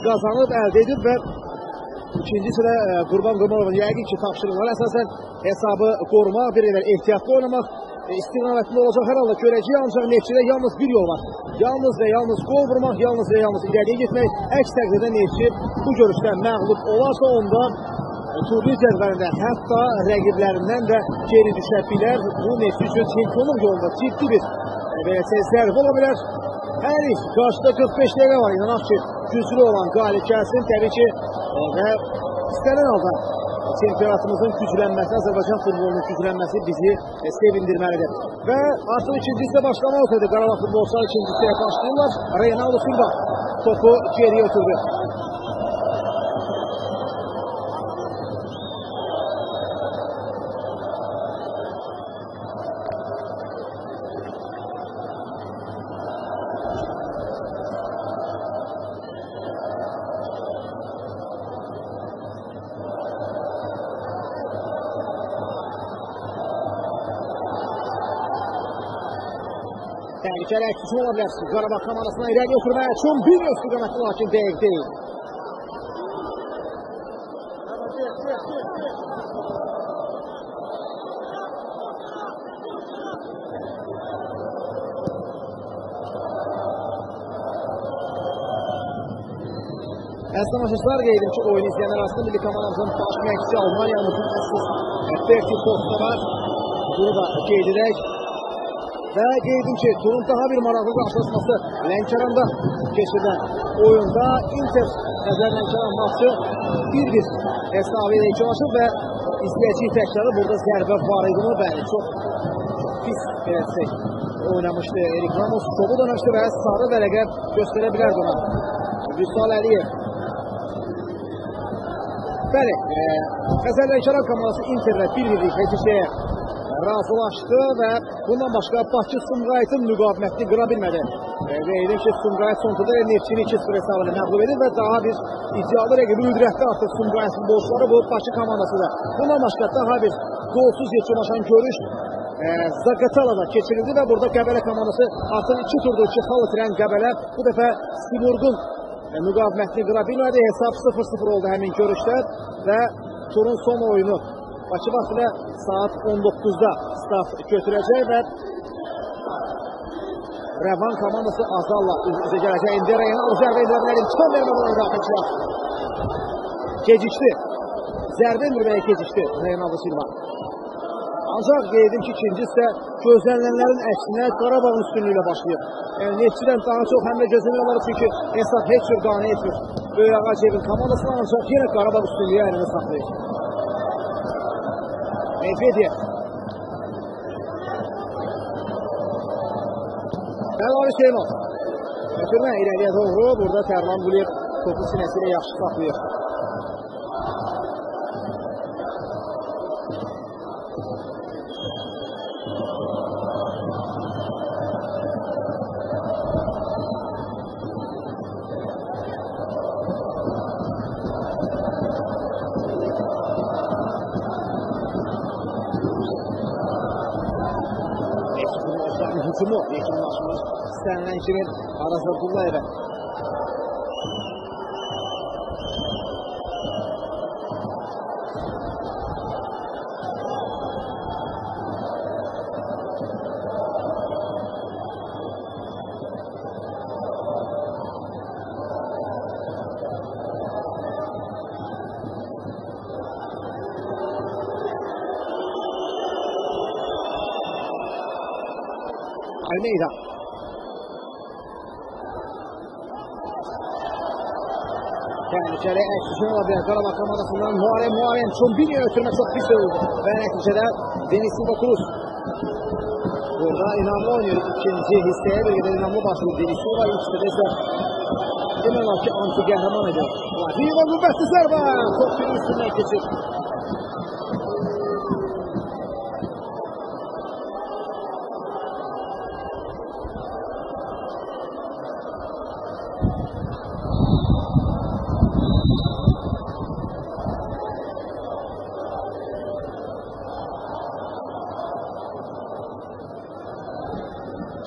qazanıb, əldə edib və İkincisi də Qurban Qurbanovun yəqin ki, tapşırıqları əsasən hesabı qorumaq, bir qədər ehtiyatlı oynamaq istiqamətində olacaq. Hər halda görəcəyik, ancaq Neftçidə yalnız bir yol var. Yalnız və yalnız qol vurmaq, yalnız və yalnız irəliyə getmək. Əks təqdirdə Neftçi bu görüşdə məğlub olarsa, onda turnir cədvəlində hətta rəqiblərindən də geri düşə bilər. Bu Neftçi üçün çempionluq yolunda ciddi bir zərb ola bilər. Hər iş, qarşıda 45 dəqiqə var. İnanaq ki, güclü olan qalib gəlsin. Təbii ki, və istənilən halda çempionatımızın güclənməsi, Azərbaycan futbolunun güclənməsi bizi sevindirməlidir. Və artıq ikinci hissə başlamaq olsaydı, Qarabağ futbolçular ikinci hissəyə başlayırlar. Reynaldo Silva topu geriyə ötürdü. Təhlükəli əksisi ola bilər. Qarabağ komandasına irəli ötürməyə üçün bir istiqamətli, lakin dəqiq deyil. Əziz tamaşaçılar, qeyd edim ki, oyun izləyənlər arasında milli komandamızın baş məşqçisi Almaniyanın Berti Postda var. Bunu da qeyd edək. Və qeyd edim ki, turun daha bir maraqlı qarşılaşması Lənkəranda keçirilən oyunda Inter Lənkəran maçı 1-1 hesabı ilə ikilaşır və izləyəcək təkrarı burada zərbə var idi. Bəli, çox pis oynamışdı Erik Ramos. Topu dönüşdü və sarı vərəqə göstərə bilərdi ona. Vüsal Əliyev. Bəli, Xəzər Lənkəran komandası Interlə 1-1 nəticəyə razılaşdı və bundan başqa Bakı Sumqayıtın müqavimətini qıra bilmədi. Qeyd edim ki, Sumqayıt son turda Neftçini 2-0 hesabını məğlub edib və daha bir iddialı rəqibi Üdrətdə artıq Sumqayıt futbolçuları bu Bakı komandasıdır. Bundan başqa daha bir qolsuz yekunlaşan görüş Zaqatalada keçirildi və burada Qəbələ komandası artıq 2 turda 2 xal itirən Qəbələ bu dəfə Simurqun müqavimətini qıra bilmədi. Hesab 0-0 oldu həmin görüşdə və turun son oyunu Bakı vaxtı ilə saat 19-da start götürəcək və Rəvan komandası Azalla üzə gələcək. İndi Reynaldo zərbə edilərin son vermə olan müdafiəçilər. Gecikdi. Zərbə endirməyə gecikdi Reynaldo Silva. Ancaq qeydim ki, ikinci hissə gözlənilənlərin əksinə Qarabağın üstünlüyü ilə başlayır. Yəni Neftçidən daha çox həm də gözləmək çünki hesab heç bir qane etmir. Böyük Ağacevin komandasına ancaq yenə Qarabağ üstünlüyü əlində saxlayır. Medvedev. Əlavi Hüseynov. Ötürmə irəliyə doğru. Burada Tərlan Quliyev topu sinəsilə yaxşı saxlayır. Hücumu yekunlaşmış istənilən kimi Araz Abdullayevə. Almeida. Təhlükəli əksisi ola bilər Qarabağ komandasından Muharrem Çombiniyə ötürmə çox pis oldu və nəticədə Deniz Silva Cruz Burada inanlı oynuyor. İkinci hissəyə bir qədər inanlı başlayıb. Delikli var. İkisi isə demək olar ki, anti-qəhrəman edir. Latviya mübəsti zərbə. Top bir üstündən keçir.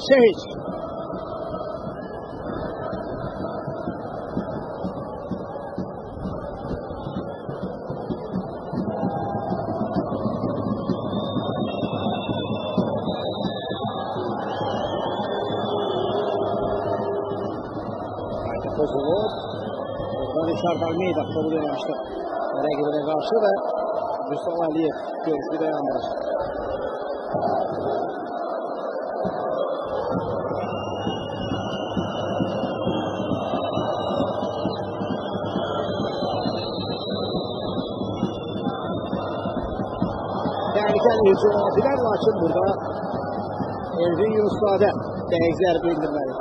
Şehit. Haydi pozulur. Buradan Rişard Almeyda topu dönmüştür. Rəqibinə qarşı və Rüstal Aliyev görüşü dayandırır. Tehlikeli hücum olabilir, lakin burada Elvin Yunuszadə dəqiq zərbə indirməli.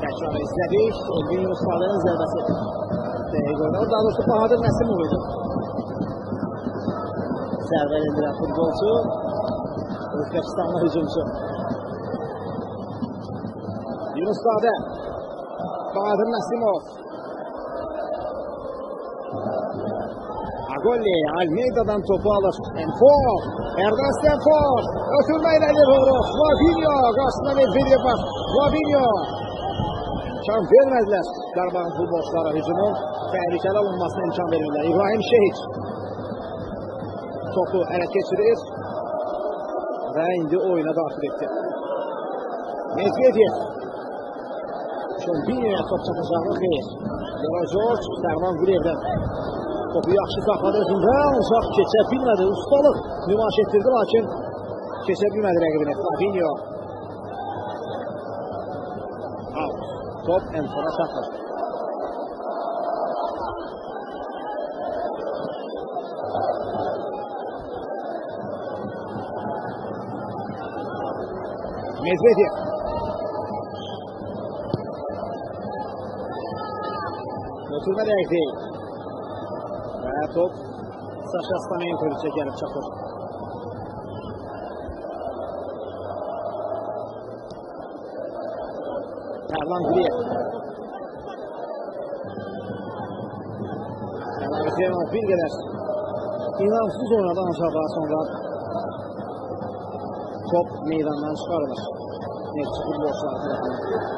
Təkrar izlədik. Elvin Yunuszadən zərbəsi dəqiq oynadı. Daha doğrusu Bahadır Nəsimov idi. Zərbə indirən futbolçu, Özbekistanlı hücumçu. Yunuszadə. Bahadır Nəsimov. Agolli Almeida'dan topu alır. Enfor. Ernest Enfor. Ötürme ileri doğru. Flavinho. Karşısında Medvedev var. Flavinho. İmkan vermediler. Qarabağın futbolçulara hücumun tehlikeli olunmasına imkan verirler. İbrahim Şehit. Topu ele geçirir. Ve indi oyuna daxil etti. Medvedev. Şömbinyo'ya top çatacaqlı xeyir. Yora George, Sərman Qulevdən. Topu yaxşı saxladı. Zindan uzaq keçə bilmədi. Ustalıq nümayiş etdirdi, lakin keçə bilmədi rəqibini. Flavinho. Out. Top Enfora çatır. Medvedev. Ötürmə dəqiq deyil. Və top Saşa Stamenkoviçə gəlib çatır. Tərlan Quliyev. Tərlan Quliyev bir qədər inamsız oynadı, ancaq daha sonra top meydandan çıxarılır. Neftçi futbolçular tərəfindən.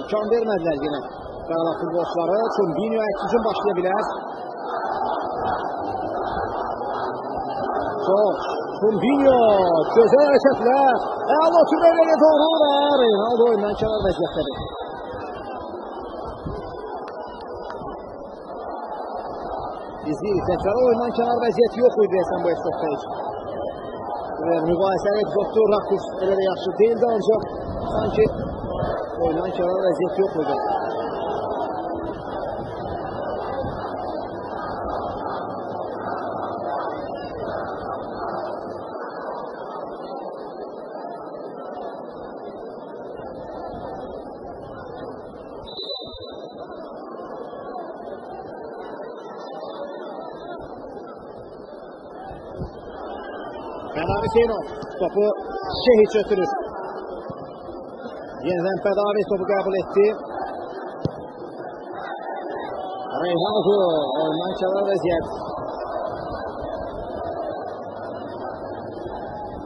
İmkan vermədilər yine Qarabağ futbolçuları. Şömbinyo hücum başlaya bilər. Şömbinyo gözəl hərəkətlər. Əla ötürməyə doğru da Reynaldo oyundan kənar vəziyyətdədir. İzleyirik. Təkrar oyundan kənar vəziyyəti yox idi deyəsən bu epizodda heç. Mübahisəli epizoddur. Rakurs elə də yaxşı deyildi, ancaq sanki oyundan kənar vəziyyət yox idi. Fədavi Hüseynov topu Şehit götürür. Yeniden Fədavi topu qəbul etdi. Reynaldo oyundan kənar vəziyyət.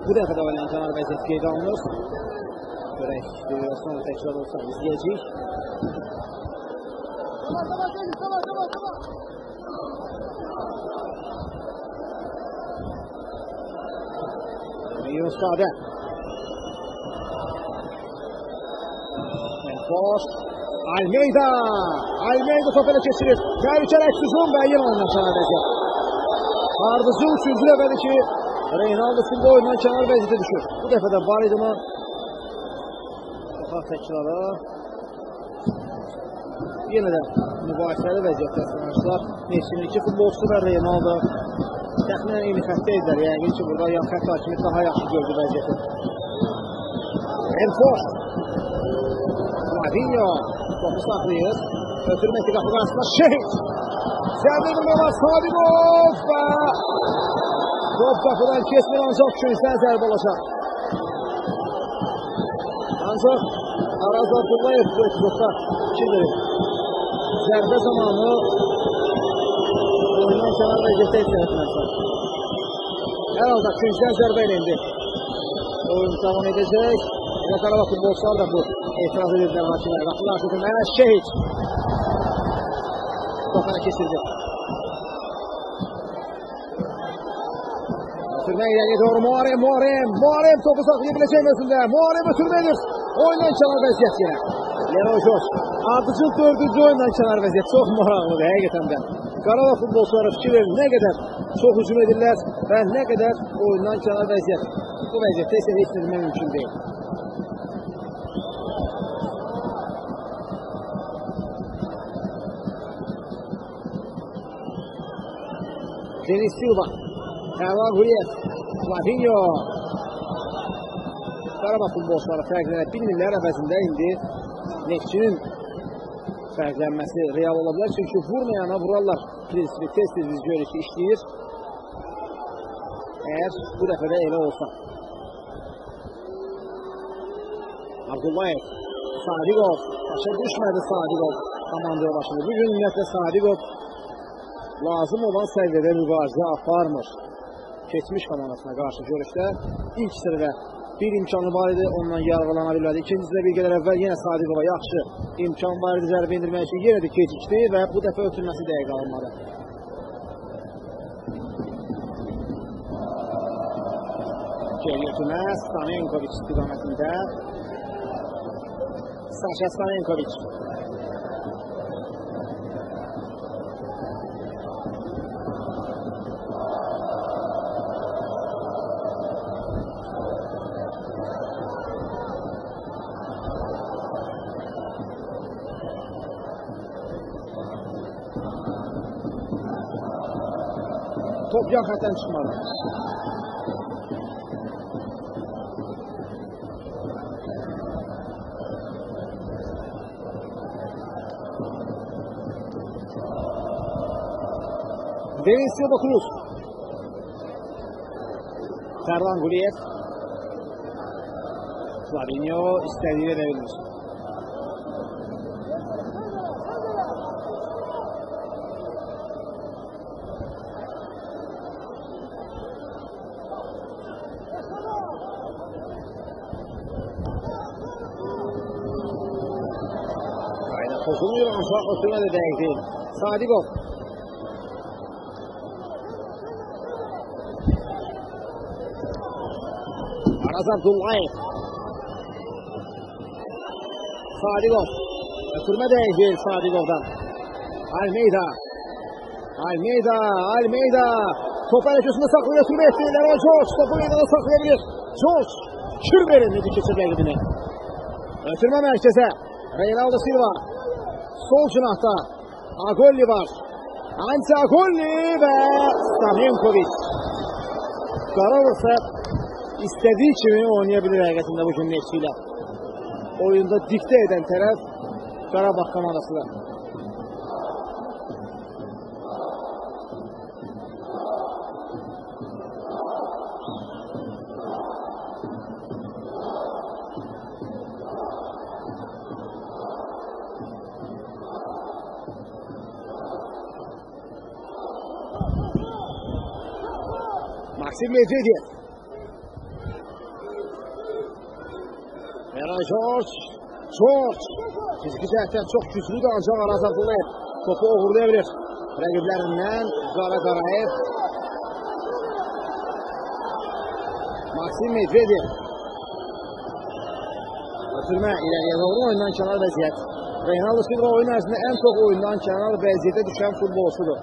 Bu dəfə də oyundan kənar vəziyyət qeydə alınır. Görək, sonra təkrar olsa izləyəcəyik. Yunuszadə. Boş. Almeida topu ele keçirir. Təhlükəli hücum və yenə oyundan kənar vəziyyət. Ardıcı 3-cü dəfədir ki, Reynaldo Silva oyundan kənar vəziyyətə düşür. Bu dəfə də var idi mi? Baxaq təkrara. Yenə də mübahisəli vəziyyətdə sınırlar. Messi'nin iki futbolçusu və Reynaldo təxminən eyni xəttə edilər. Yəqin ki, burada yan xətt hakimi daha yaxşı gördü vəziyyəti. Enfor. Flavinho. Topu saxlayır. Ötürməkli qapı qarşısında Şehit. Zərbi vurmalar Sadigov və top qapıdan kesmir, ancaq küncdən zərb olacaq. Ancaq Araz Abdullayev bu epizodda verir. Zərbə zamanı oyundan kənar vəziyyətdə etməyəsinəsə. Hər halda küncdən zərbə ilə indi. Oyun davam edəcək. Və Qarabağ futbolçular da bu etiraz edirlər hakimlərə. Qapılar arkasında Şehit. Topana kesildi. Ötürmə irəliyə doğru Muharrem topu saxlayabiləcək mövzündə. Muharrem ötürmədir. Oyundan kənar vəziyyət yenə. Leroy Joş. Ardıcıl 4-cü oyundan kənar vəziyyət. Çox maraqlıdır həqiqətən də. Qarabağ futbolçuları fikir verir. Nə qədər çox hücum edirlər və nə qədər oyundan kənar vəziyyət. Bu vəziyyətdə isə heç edilmək mümkün deyil. Denis Silva, Ervan Quliyev, Flavinho. Qarabağ futbolçuları fərqlənə bilmirlər, əvəzində indi Neftçinin fərqlənməsi real ola bilər. Çünki vurmayana vurarlar prinsipi tez-tez biz görürük ki, işləyir. Əgər bu dəfə də elə olsa. Abdullayev, Sadigov, başa düşmədi Sadigov komandaya başında. Bugün ümumiyyətlə Sadigov lazım olan səviyyədə mübarizə aparmır. Keçmiş komandasına qarşı görüşdə ilk sırada bir imkanı var idi, ondan yararlana bilmədi. İkincisində bir qədər əvvəl yenə Sadigova yaxşı imkan var idi zərbə indirmək üçün. Yenə də gecikdi və bu dəfə ötürməsi dəqiq alınmadı. Geliyorsunuz Stanenkovic istiqamətində. Sasha Stanenkovic. Top yan xətdən çıxmadı. Denis Silva Cruz. Ervan Quliyev. Flavinho istediği verebilir. Pozulmuyor ancaq ötürmə də dəqiq deyil. Sadigov. Araz Abdullayev. Sadigov. Ötürmə dəqiq deyil Sadigov'dan. Almeida. Topu ələkəsində saxlayır, ötürmə etdirirlər. George topu meydana saxlayabilir. George kür verildi keçir rəqibini. Ötürmə mərkəzə. Reynaldo Silva. Sol cinahda Agolli var. Agolli və Stanenkovic. Qarabağ istədiyi kimi oynayabilir həqiqətində bu gün Neftçi ilə. Oyunda diktə edən tərəf Qarabağ komandasıdır. Maxim Medvedev. Eray George. Fiziki cəhətdən çox güclüdür, ancaq Araz Abdullayev topu uğurlayabilir. Rəqiblərindən Qarayev. Maxim Medvedev. ötürmə ileriye doğru oyundan kənar vəziyyət. Reynaldo Silva oyun ərzində ən çox oyundan kənar vəziyyətə düşən futbolçudur.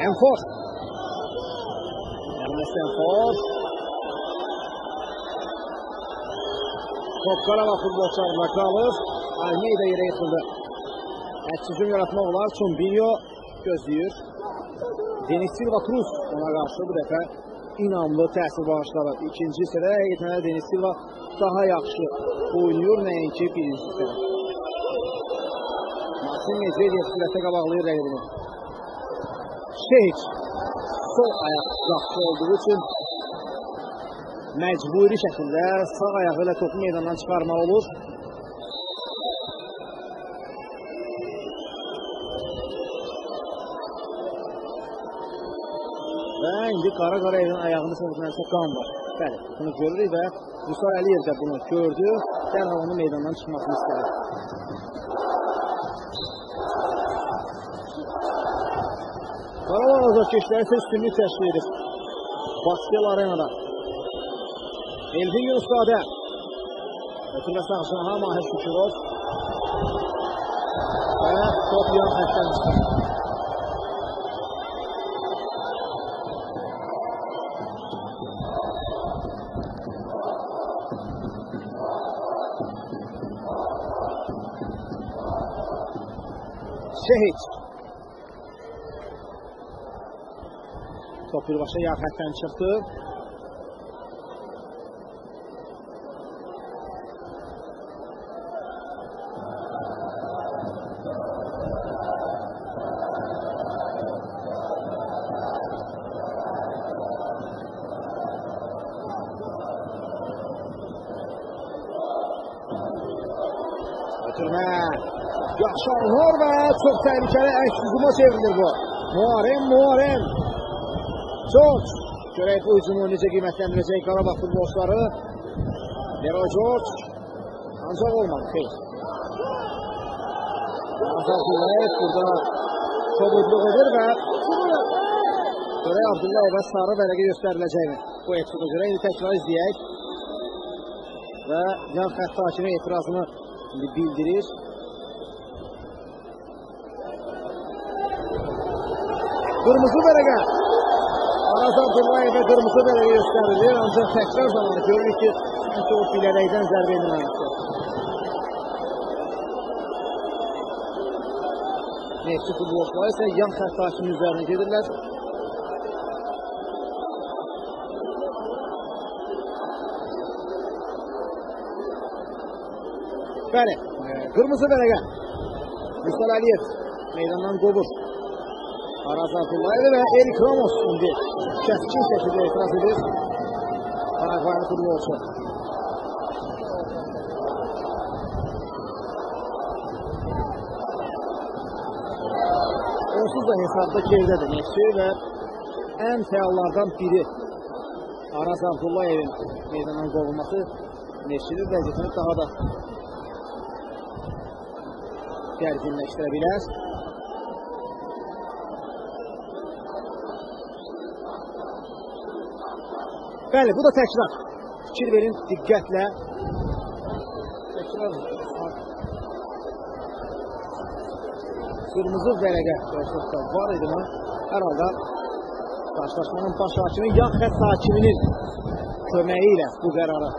Enfor. Ernest Enfor. Top Qarabağ futbolçularına qalır. Almeida yerə yıxıldı. Hücum yaratmaq olar. Çombinho gözləyir. Denis Silva Cruz ona qarşı bu dəfə inamlı təsir bağışladı. İkinci hissədə həqiqətən Denis Silva daha yaxşı oynayır, nəinki birinci hissədə. Maksim Medvedev sürətə qabaqlayır rəqibini. Şehiç sol ayaq yaxşı olduğu üçün məcburi şəkildə sağ ayağı ilə topu meydandan çıxarmaq olur. Və indi Qara Qarayevin ayağında səbəbinə qan var. Bəli, bunu görürük və Vüsal Əliyev də bunu gördü. Dərhal onun meydandan çıxmasını istədi. Qarabağ azarkeşləri isə üstünlük təşkil edir. Baskel Arenada. Elvin Yunusadə. Ötürmə sağcınaha Mahir Şükürov. Və top yan xəttdən çıxır. Şehit. Top birbaşa yan xəttdən çıxdı. Ötürmə. Yaxşı alınır və çox təhlükəli əks hücuma çevrilir bu. Muharrem. George. Görək bu hücumu necə qiymətləndirəcək Qarabağ futbolçuları. Leroy George. Ancaq olmadı. Xeyr. Abdullayev burada kobudluq edir və görək Abdullayevə sarı vərəqə göstəriləcəkmi? Bu epizoda görə indi təkrar izləyək. Və yan xətt hakimi etirazını bildirir. Qırmızı vərəqə. Araz Abdullayevə qırmızı vərəqə göstərilir. Ancaq təkrar zamanı görürük ki, sanki o bilərəkdən zərbə edilməmişdir. Neftçi futbolçular isə yan xətt hakimi üzərinə gedirlər. Bəli, qırmızı vərəqə. Vüsal Əliyev meydandan qovur. Araz Abdullayev və Erik Ramos indi kəskin şəkildə etiraz edir. Paragvaylı futbolçu. Onsuz da hesabda geridədir Neftçi və ən fəallardan biri Araz Abdullayevin meydandan qovulması Neftçinin vəziyyətini daha da gərginləşdirə bilər. Bəli, bu da təkrar. Fikir verin diqqətlə. Təkrar. Qırmızı vərəqə var idi mi? Hər halda qarşılaşmanın baş hakimi yan xətt hakiminin köməyi ilə bu qərarı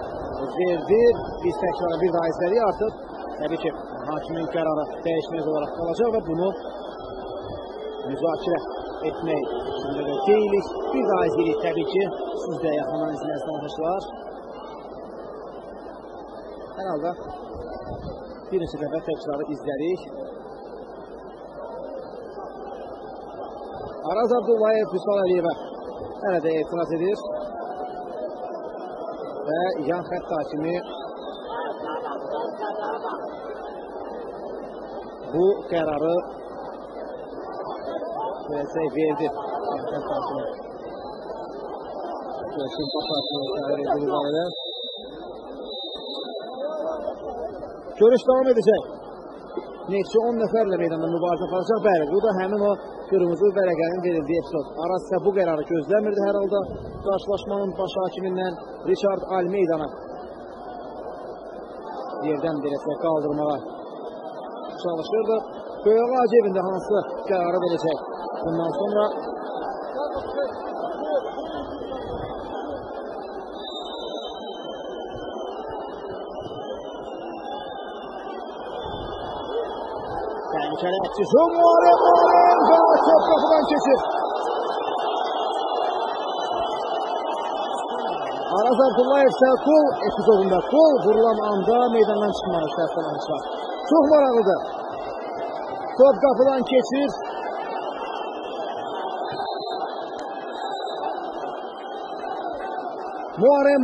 verdi. Biz təkrarı bir daha izlədik artıq. Təbii ki, hakimin qərarı dəyişməz olaraq qalacaq və bunu müzakirə etmək üçün də deyilik. Bir daha izləyirik təbii ki, siz də yaxından izləyərsiniz tamaşaçılar. Hər halda bir neçə dəfə təkrarı izlədik. Araz Abdullayev Vüsal Əliyevə hələ də etiraz edir və yan xətt hakimi bu qərarı verdi. Görüş devam edecek. Neftçi 10 nəfərlə meydanda mübarizə aparacaq. Bəli, bu da həmin o qırmızı vərəqənin verildiyi epizod. Araz isə bu qərarı gözləmirdi hər halda. Qarşılaşmanın baş hakimindən Richard Almeidana yerdən beləcək qaldırmağa çalışırdı. Böyük Acevində hansı qərarı verəcək? Bundan sonra təhlükəli əksisi Muharrem top qapıdan keçir. Araz Abdullayev isə qol epizodunda qol vurulan anda meydandan çıxmağı şərtləmişlər. Çox maraqlıdır. Top qapıdan keçir. Muharrem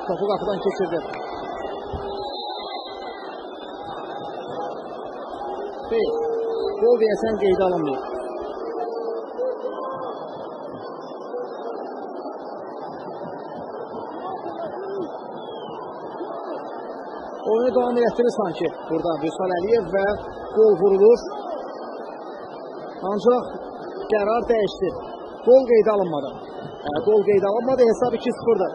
topu qapıdan keçirdi. Gol deyəsən qeydə alınmıyor. Oyunu davam etdirir sanki burada Vüsal Əliyev və gol vurulur. Ancaq qərar dəyişdi. Gol qeydə alınmadı. Gol qeydə alınmadı, hesab 2-0'dır.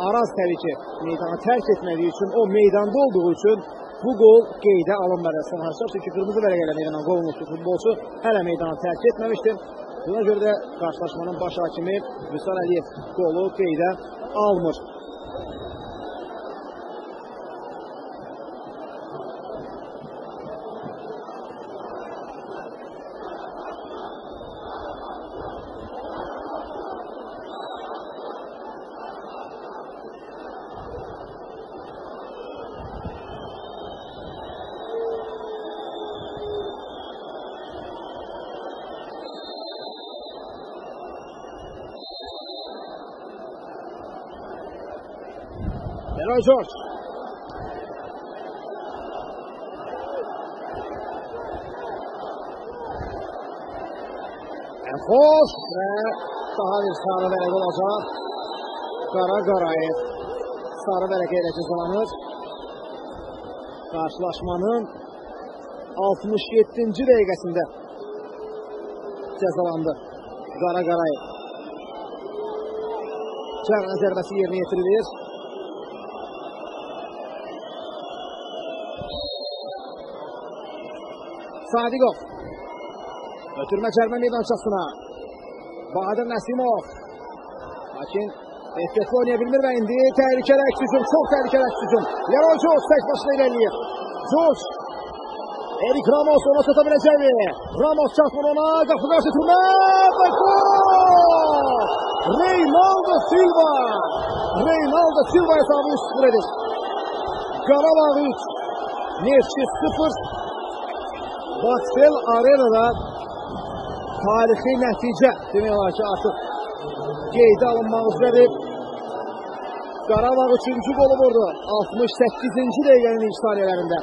Araz təbii ki, meydanı tərk etmədiyi üçün, o meydanda olduğu üçün bu gol qeydə alınmadı. Sanarşaq çünki qırmızı vərəqələ meydandan qol olmuşdu. Futbolçu hələ meydanı tərk etməmişdir. Buna görə də qarşılaşmanın baş hakimi Vüsal Əliyev qolu qeydə almır. Leroy George. Enfoz ve daha bir sarı vərəq olacaq. Qarayev sarı vərəqə ilə cəzalanır. Qarşılaşmanın 67-ci dəqiqəsində cəzalandı Qarayev. Cərimə zərbəsi yerinə yetirilir. Sadigov ötürmə cərimə meydançasına. Bahadır Nəsimov. Lakin ehtiyatlı oynaya bilmir və indi təhlükəli əks hücum, çox təhlükəli əks hücum. Leroy George tək başına irəliyir. George. Erik Ramos ona çata biləcək mi? Ramos çatmır ona, qapı qarşı türmə və gol! Reynaldo Silva hesabı 3-0 edir. Qarabağ 3, Neftçi 0. Baxtel Arena'da tarixi nəticə demək olar ki, artıq qeydə alınmaq üzrədir. Qarabağ 3-cü qolu vurdu 68-ci dəqiqənin ilk saniyələrində.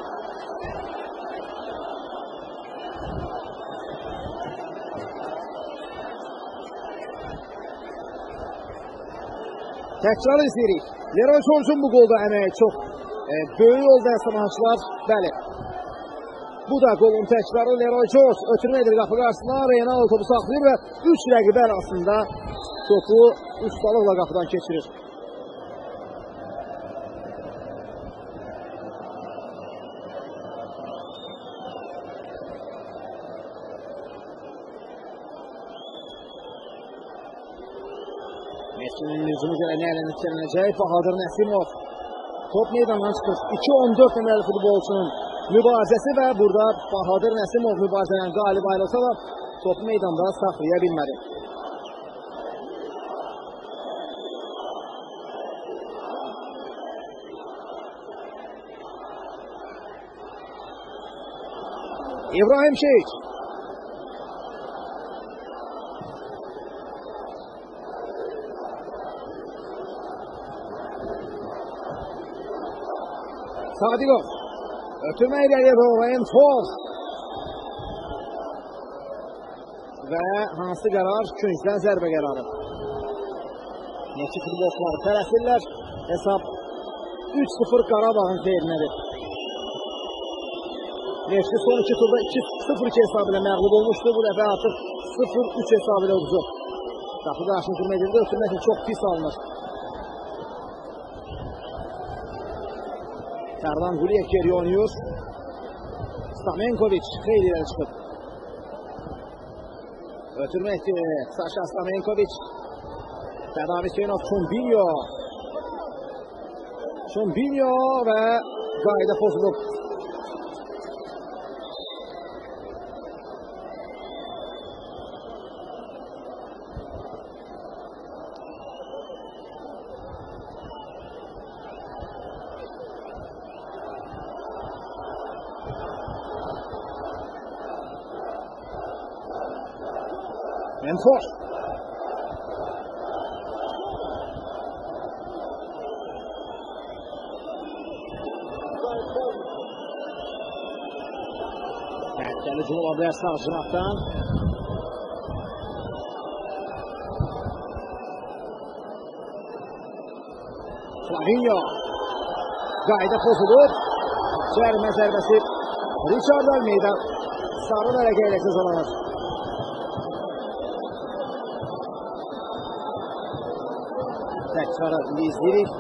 Təkrar izləyirik. Leroy George'un bu qolda əməyi çox böyük oldu əsamançılar. Bəli. Bu da qolun təkrarı. Leroy George ötürmə edir qapı qarşısına. Reynaldo topu saxlayır və 3 rəqibə arasında topu ustalıqla qapıdan keçirir. Neftçinin hücumu görə nə ilə nəticələnəcək? Bahadır Nəsimov top meydandan çıxır. 2-14 nömrəli futbolçunun mübarizəsi və burada Bahadır Nəsimov mübarizədən qalib ayrılsa da topu meydanda saxlaya bilmədi. İbrahim Şehik. Sadigov. Ötürmə irəliyə doğru Enfoz. Və hansı qərar? Küncdən zərbə qərarı. Neftçi futbolçuları tələsirlər. Hesab 3-0 Qarabağın xeyrinədir. Neftçi son 2 turda 2-0 hesabı ilə məğlub olmuşdu. Bu dəfə artıq 0-3 hesabı ilə uduzur. Qapı qarşını qırma edildi. Ötürmək üçün çox pis alınır. Tərlan Quliyev geriyə oynayır. Stamenkovic xeyli ileri çıxıb. Ötürməkdir. Saşa Stamenkovic. Tədavi Hüseynov Çombinyo. Çombinyo və qayda pozulub. Enfor. Təhlükəli hücum ola bilər sağ cinahdan. Flavinho. Qayda pozulur. Cərimə zərbəsi Richard Almeida sarı vərəqə ilə cəzalanır. Tekrar izleyip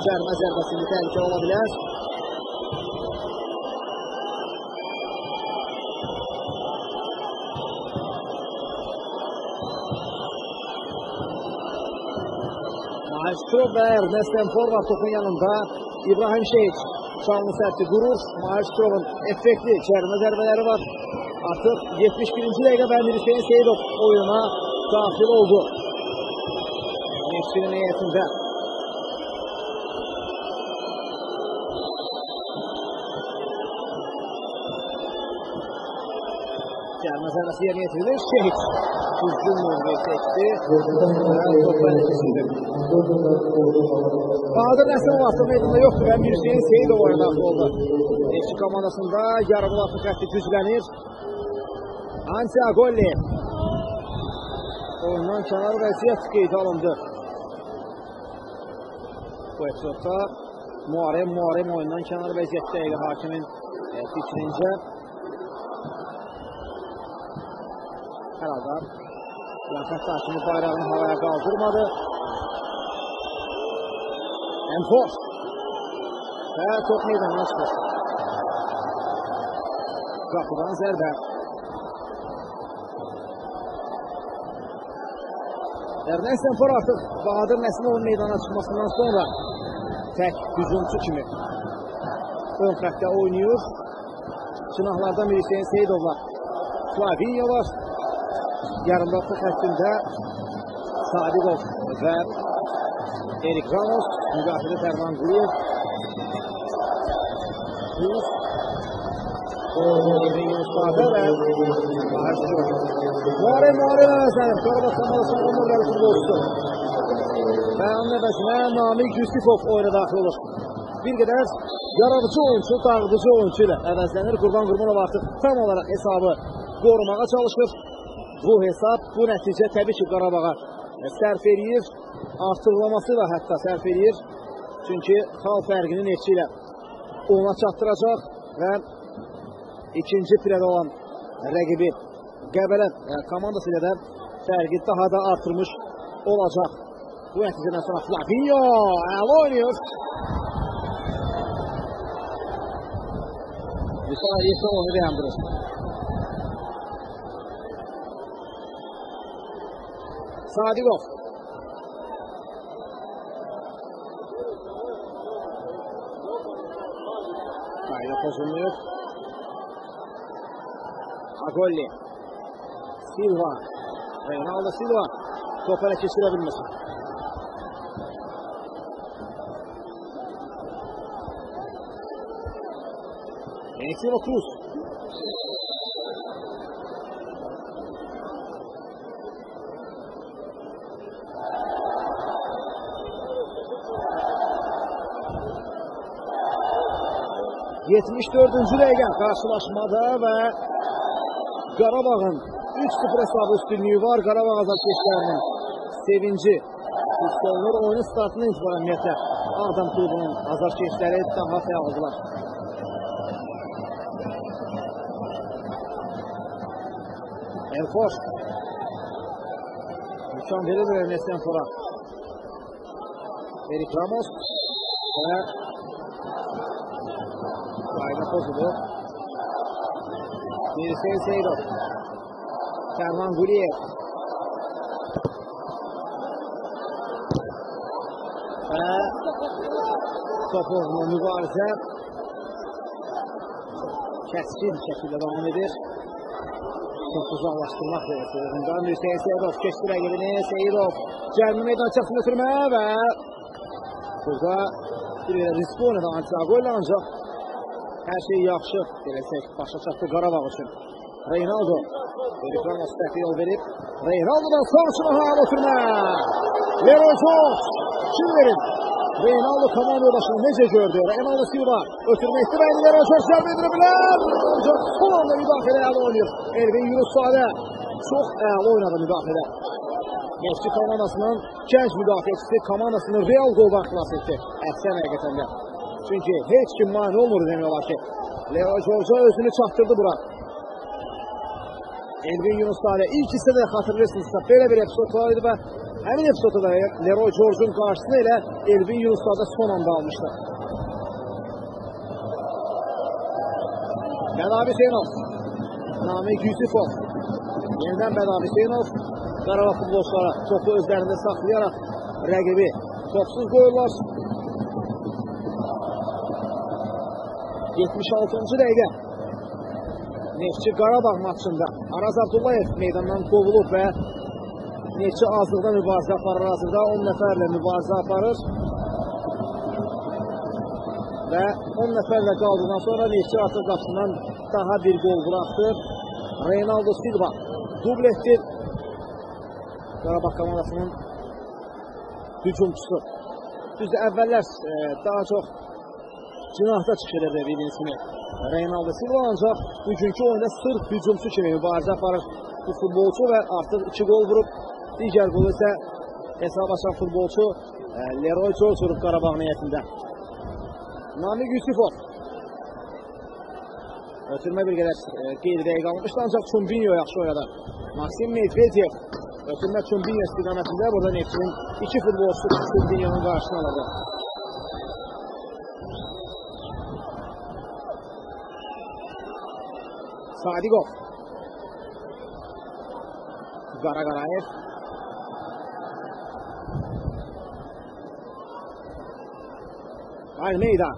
cərimə zərbəsində təhlükə ola bilər. Maestro və Ernest Enfor var topun yanında. İbrahim Şehiç çalını sərti qurur. Maestrov'un effekli cərimə zərbələri var. Artıq 71-ci dəqiqə və Hüseyin Seyidov oyuna daxil oldu. Neftçinin heyətində. Cərimə zərbəsi yerinə yetirilir. Şehiç düzgün vurdu seçdi. Top bələdçisidir. Bahadır Nəsimov artıq meydanda yoxdur və Hüseyin Seyidov oyuna daxil oldu. Neftçi komandasında yarımlaqlı xətti güclənir. Antiagolli. Oyundan kənar vəziyyət qeydə alındı. Bu epizodda Muharrem oyundan kənar vəziyyətdə hakimin fikrincə. Hər halda Yaxət hakimi bayrağını havaya qaldırmadı. Enfor. Və top meydanına çıxır. Qapıdan zərbə. Ernest Enfor artıq Bahadır Nəsimovun meydana çıxmasından sonra tək hücumçu kimi ön xəttə oynayır. Cinahlardan biri Hüseyin Seyidovla Flavinho var. Yarımlaqlı xəttində Sadiqov və Erik Ramos, müqafilə Tərlan Quliyev. Evin Yunusbadə və Maestro. Muharrem əvəzlənir. Qarabağ komandasının onurları futbolçusu. Və onun əvəzinə Namik Yusifov oyuna daxil olur. Bir qədər yaradıcı oyuncu, dağıdıcı oyuncu ilə əvəzlənir. Qurban Qurbanov artıq tam olaraq hesabı qorumağa çalışır. Bu hesab, bu nəticə təbii ki Qarabağa sərf eləyir. Artırlaması da hətta sərf eləyir. Çünki xal fərqini Neftçi ilə ona çatdıracaq və ikinci pirədə olan rəqibi Qəbələ komandası ilə də fərqi daha da artırmış olacaq. Bu nəticədən sonra Flavinho əla oynayır. Vüsal onu dayandırır. Sadiqov. Qayda pozulmuyor. Agolli. Silva. Reynaldo Silva. Topu ele keçirebilmez. Eneksimo Cruz. 74-cü dəqiqə qarşılaşmada və Qarabağın 3-0 hesabı üstünlüyü var. Qarabağ azarkeşlərinin sevinci hiss olunur. Oyunun startını itibarən ümumiyyətlə Ağdam klubunun azarkeşləri daha fəaldılar. Elfoş imkan verilir Ernes'ten sonra. Erik Ramos ve Ayda pozuldu. Mirsel Seydov, Ferman Guliyev ve topuzlu mübarizə kəskin şəkildə devam edir. Topu uzaqlaşdırmaq verir. Mirsel Seydov keçdi rəqibini. Seydov cəmi meydan çəksində sürmə və burada bir riskli oynadı Antiago ilə, ancaq hər şey yaxşı deləsək başa çatdı Qarabağ üçün. Reynaldo Erik Ramos dəfi yol verib. Reynaldo'dan sonrasını hal oturma. Leroy George kim verir? Reynaldo komanda başını necə gördü? Reynaldo Silva ötürmə istəyir. Leroy George cəlb edilir. Ancaq son anda müdafiədə əla oynuyor. Elvin Yunuszadə çox əla oynadı müdafiədə. Neftçi komandasının gənc müdafiəçisi komandasını real qoldan xilas etdi. Əhsən həqiqətən də. Çünki heç kim mani olmur demək olar ki. Leroy George'a özünü çatdırdı bura. Elvin Yunuszadə ilk hissədə xatırlayırsınızsa belə bir epizod var idi və həmin epizodda da Leroy George'un qarşısını ilə Elvin Yunuszadə son anda almışdı. Bədavi Hüseynov, Namik Yusifov, yenidən Bədavi Hüseynov, Qarabağ futbolçulara topu özlərində saxlayaraq rəqibi topsuz qoyurlar. 76-cı dəqiqə Neftçi Qarabağ maçında Araz Abdullayev meydandan qovulub və Neftçi azlıqda mübarizə aparır. Hazırda 10 nəfərlə mübarizə aparır və 10 nəfərlə qaldıqdan sonra Neftçi artıq qapısından daha bir qol buraxdı. Reynaldo Silva dubl etdi. Qarabağ komandasının hücumçusu. Düzdür, əvvəllər daha çox cinahda çıxırdı bildiyiniz kimi Reynaldo Silva, ancaq bugünkü oyunda sırf hücumçu kimi mübarizə aparır bu futbolçu və artıq 2 gol vurub. Digər qolu isə hesab açan futbolçu Leroy George vurub Qarabağ niyyətində. Namik Yusifov ötürmə bir qədər qeyri-dəqiq alınmışdı, ancaq Çumbinho yaxşı oynadı. Maksim Medvedev ötürmə Çumbinho istiqamətində. Burada Neftçinin 2 futbolçusu Çumbinho'nun qarşısına alırdı. Sadigov, Qaraqarayev, Almeida,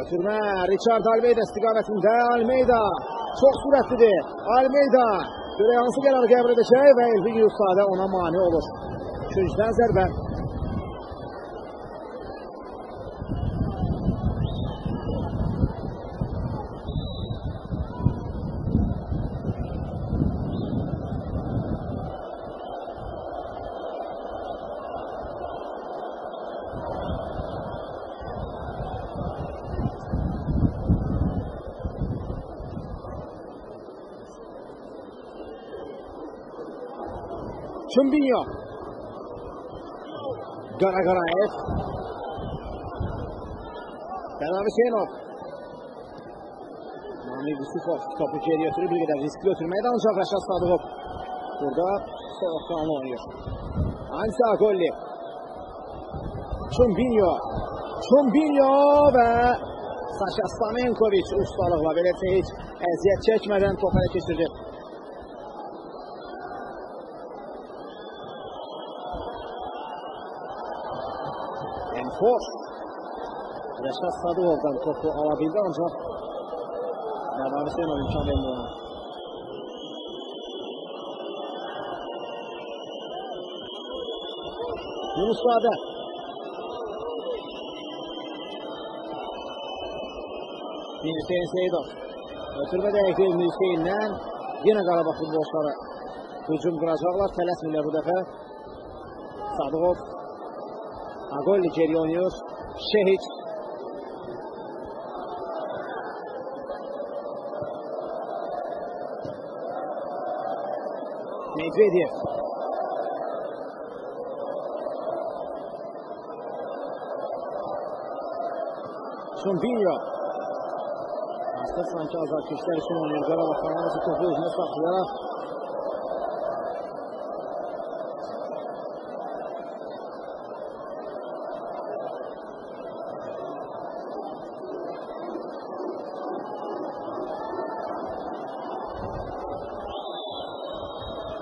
ötürmə Richard Almeida istiqamətində. Almeida çox sürətlidir. Almeida görə hansı qərarı qəbul edəcək və Elvin Yunuszadə ona mani olur. Üçüncüdən zərbə. Çumbinho, Qaraqarayev, Bədavi Hüseynov, Namik Yusifov topu geri götürür, bir qədər riskli götürməkdə, ancaq Rəşad Sadıqov burada soğuqqanlı oynuyor. Antiagolli, Çumbinho və Saşa Stamenkoviç ustalıqla beləcə heç əziyyət çəkmədən topu ələ keçirdi. Enfoş Rəşad Sadıqovdan topu alabildi, ancaq Bədavi Hüseynov imkan verdi ona. Yunuszadə Hüseyn Seydov ötürmə dəqiqə Hüseyndən yenə Qarabağ futbolçuları hücum quracaqlar. Tələsmirlər bu dəfə. Sadıqov. Agolli geri oynuyor. Şehiç. Medvedev. Şumbinyo. Aslında sanki azarkeşler için oynuyor. Qarabağ komandası topu özünə saxlayaraq.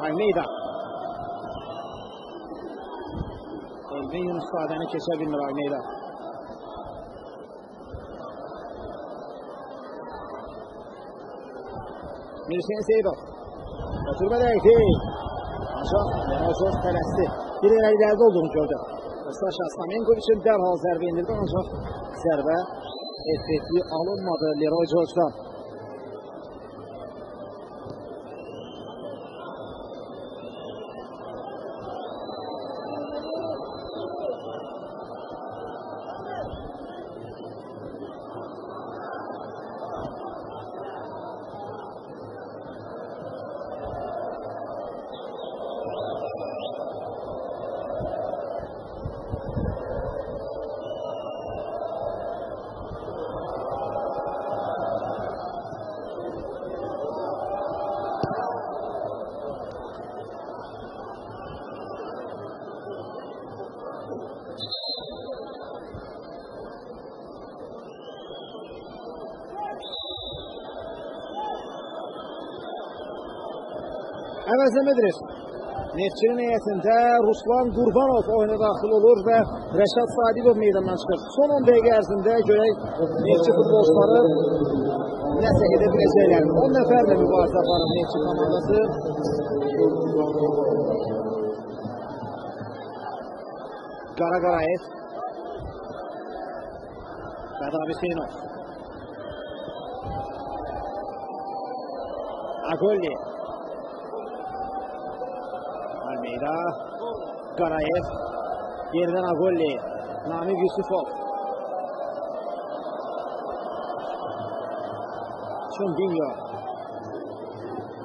Almeida. Elvin Yunus Sadəni keçə bilmir Almeida. Mirsen Seyidov. Götürmə dəydi. Ancaq Lenozov tələsdi. Bir ileride olduğunu gördü. Sasha Stamenkoviç'in dərhal zərbə indirdi. Ancaq zərbə effekti alınmadı Leroy George'dan. Əvəzləmədir. Neftçinin heyətində Ruslan Qurbanov oyuna daxil olur və Rəşad Sadibov meydandan çıxır. Son 10 dəqiqə ərzində görək Neftçi futbolçuları nəsə edə biləcəklər. 10 nəfərlə mübarizə aparır Neftçi komandası. Qaraqarayev. Fədar Hüseynov. Agolli. Almeida, Qarayev, yerdən Agolli, Namik Yusufov, Şumbinyo,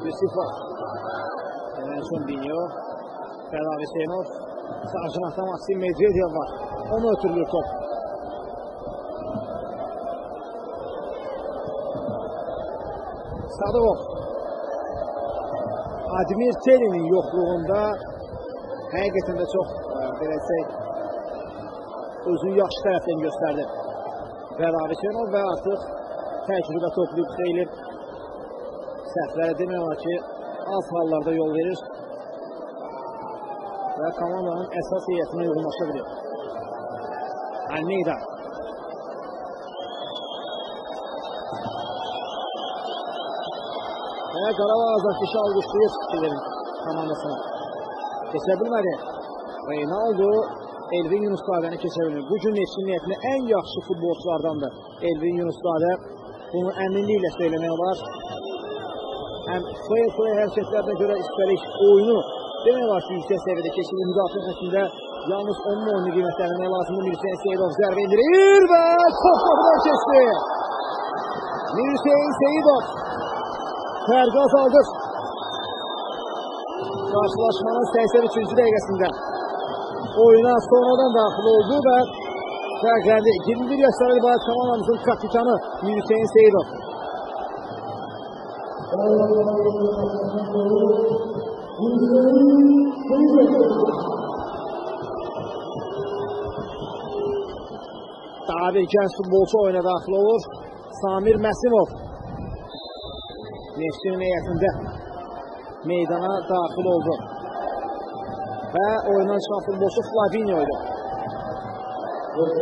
Yusufov, Şumbinyo, Fədar Hüseynov, Sarjinatda Maksim Medvedev var, onu ötürülür top. Sadıqov. Admir Telinin yoxluğunda həqiqətən də çox özünü yaxşı tərəfdən göstərdi. Fədar Hüseynov və artıq təcrübə toplayıb xeyli səhvlərə demək olar ki, az hallarda yol verir və komandanın əsas heyətinə uyğunlaşa bilir. Almeida. Və Qarabağ azarkeşi alqışlayır Kilerin komandasına. Keçə bilmədi. Reynaldo Elvin Yunus Sadəni keçə bilmir. Bugün Neftçinin niyyətində ən yaxşı futbolçulardandır Elvin Yunus Sadə. Bunu əminliklə söyləmək olar. Həm soya hərəkətlərinə görə üstəlik oyunu demək olar ki, yüksək səviyyədə keçir. Müdafiə xəttində yalnız onun oyunu qiymətləndirmək lazımdır. Mirsen Seyidov zərbə indirir və top qapıdan keçdi. Mirsen Seyidov fərqi azaldır. Qarşılaşmanın 83-cü dəqiqəsində oyuna sonradan daxil oldu və fərqləndi. 21 yaşları ibarət komandamızın kapitanı Mirsen Seyidov. Daha bir gənc futbolçu oyuna daxil olur. Samir Məsimov. Neftçinin heyətində meydana daxil oldu. Və oyundan çıxan futbolçu Flavinio idi.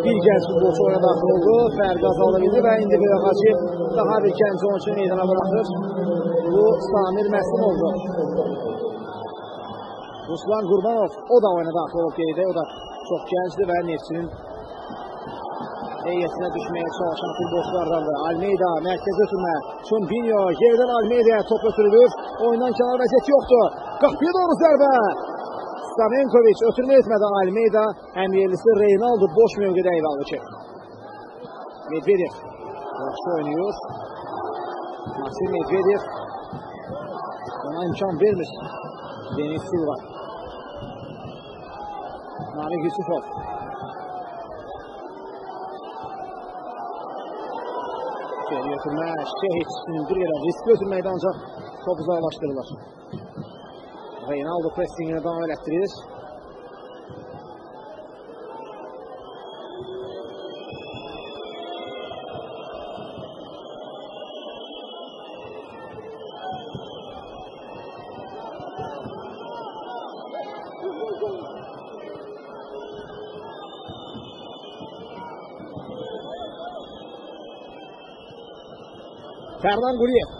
Bir gənc futbolçu oyuna daxil oldu. Fərqi azaldı və indi bir ağacı daha bir gənc oyuncu meydana bırakır. Bu Samir Məsimovdur. Ruslan Qurbanov o da oyuna daxil olub qeydə. O da çox gəncdir və Neftçinin heyətinə düşməyə çalışan futbolçulardandır. Almeida mərkəzə ötürmə. Şumbinyo yerdən Almeida'ya top ötürülür. Oyundan kənar vəziyyət yoxdur. Qapıya doğru zərbə. Stamenkoviç ötürmə etmədi Almeyda. Həm yerlisi Reynaldo boş mövqedə ev aldı ki. Medvedev yaxşı oynayır. Maksim Medvedev ona imkan vermir. Denis Silva. Nalik Yusufov. İçeri götürmə, Şehiç bir qədər risk götürməkdə ancaq top uzaqlaşdırılır. Reynaldo pressingini davam elətdirir. Ferdan Guliyev.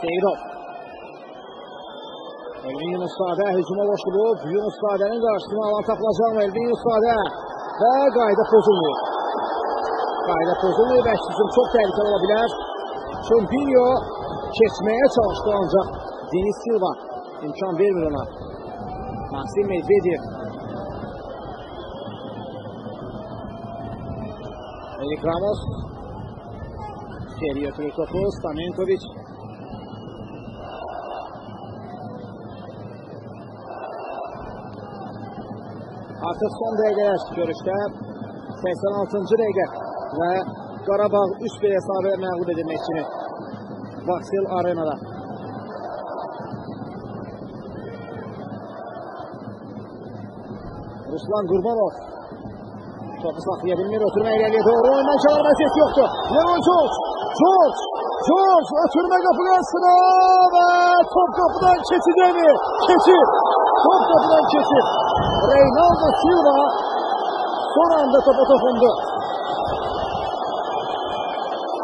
Seyidov. Elvin Yunus Sadə hücuma boşluğu. Yunus Sadə'nin qarşısına alan tapılacaq mı? Elvin Yunus Sadə və qayda pozulmuyor. Qayda pozulmuyor və hücum çox təhlükəli ola bilər. Çompinyo keçməyə çalışdı ancaq Denis Silva imkan vermir ona. Maksim Medvedev. Erik Ramos geri götürür topu. Stamenkoviç. Artıq son dəqiqələr görüşdə 86-cı dəqiqə və Qarabağ 3-1 hesabı məğlub edilmək üçün Vaksil Arenada. Ruslan Qurbanov topu saxlaya bilmir, ötürmə irəliyə doğru oyundan çalar vəziyyət yoxdur. Leroy George ötürmə qapı qarşısına və top qapıdan keçəcəkmi? Keçir. Top qapıdan keçir. Reynaldo Silva son anda topa toxundu.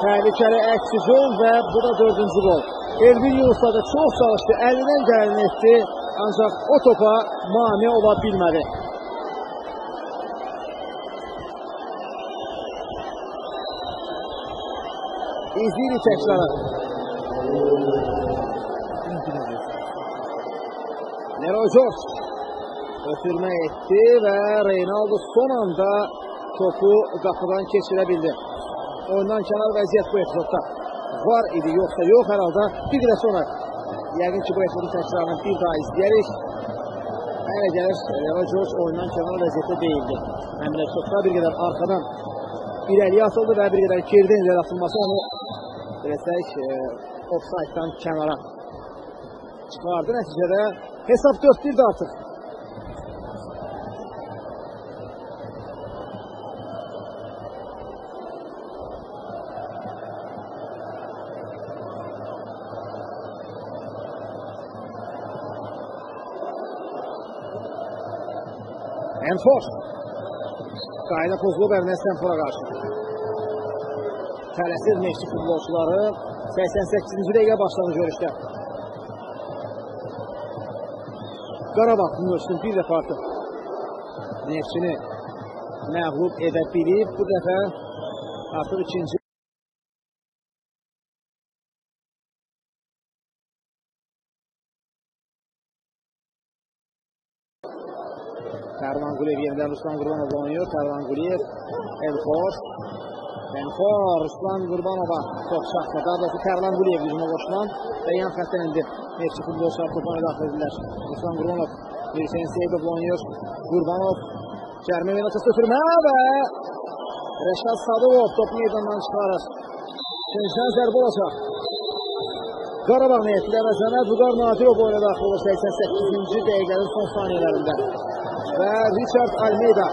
Təhlükəli əks hücum və bu da 4-cü gol. Elvin Yunus da çox çalışdı, əlindən gəlini etdi, ancaq o topa mane ola bilmədi. İzleyirik tekrarı. Leroy George ötürmə etdi və Reynaldo son anda topu qapıdan keçirə bildi. Oyundan kənar vəziyyət bu epizodda var idi, yoxsa yox, hər halda bir qədər sonra yəqin ki bu epizodun təkrarını bir daha izləyərik. Hələ gəlir Leroy George oyundan kənar vəziyyətdə deyildi. Həmin epizodda bir qədər arxadan irəliyə atıldı və bir qədər gerdən irəli atılması onu desək offside-dan kənara çıxardı. Nəticədə hesab 4-1-də artıq. Enfor. Qayda pozulub Ernest Enfor'a qarşı. Tələsir Neftçi futbolçuları 88-ci dəqiqə başladı görüşdə. Qarabağ Universitetinin bir dəfə artıq Neftçini məğlub edə bilib. Bu dəfə artıq ikinci. Tərvan Quliyev yenidən Ruslan Qurbanovla oynayır. Tərvan Quliyev, Enfor, Ruslan Qurbanova top şaxtda. Daha doğrusu Tərvan Quliyev hücuma qoşulan və yan xəttdən indi Neftçi futbolçular topuna daxil edirlər. Ruslan Qurbanov, Mirsen Seyidovla oynayır. Qurbanov, cərmə meydançası ötürmə və Rəşad Sadılov topu meydandan çıxarır. İkinciden zərbə olacaq. Qarabağ niyətli əvəzləmə Vüqar Nadirov oyuna daxil olur 88-ci dəqiqənin son saniyelərində. Və Richard Almeyda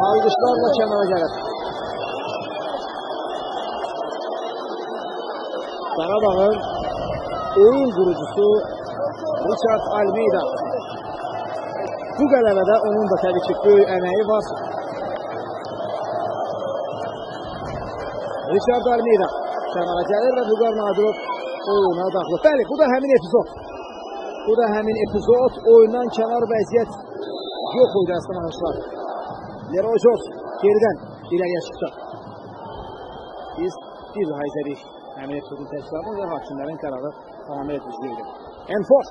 alqışlarla kənara gəlir. Qarabağın oyun qurucusu Richard Almeyda. Bu qələbədə onun da təbii ki böyük əməyi var. Richard Almeyda kənara gəlir və Vüqar Nadirov oyuna daxil. Bəli, bu da həmin epizod. Bu da həmin epizod. Oyundan kənar vəziyyət yox oldu əslən arkadaşlar. Leroy George geridən ileriye çıktı. Biz bir daha izlədik həmin epizodun təşkilatını və hakimlərin qərarı tamamilə düzgündür. Enfor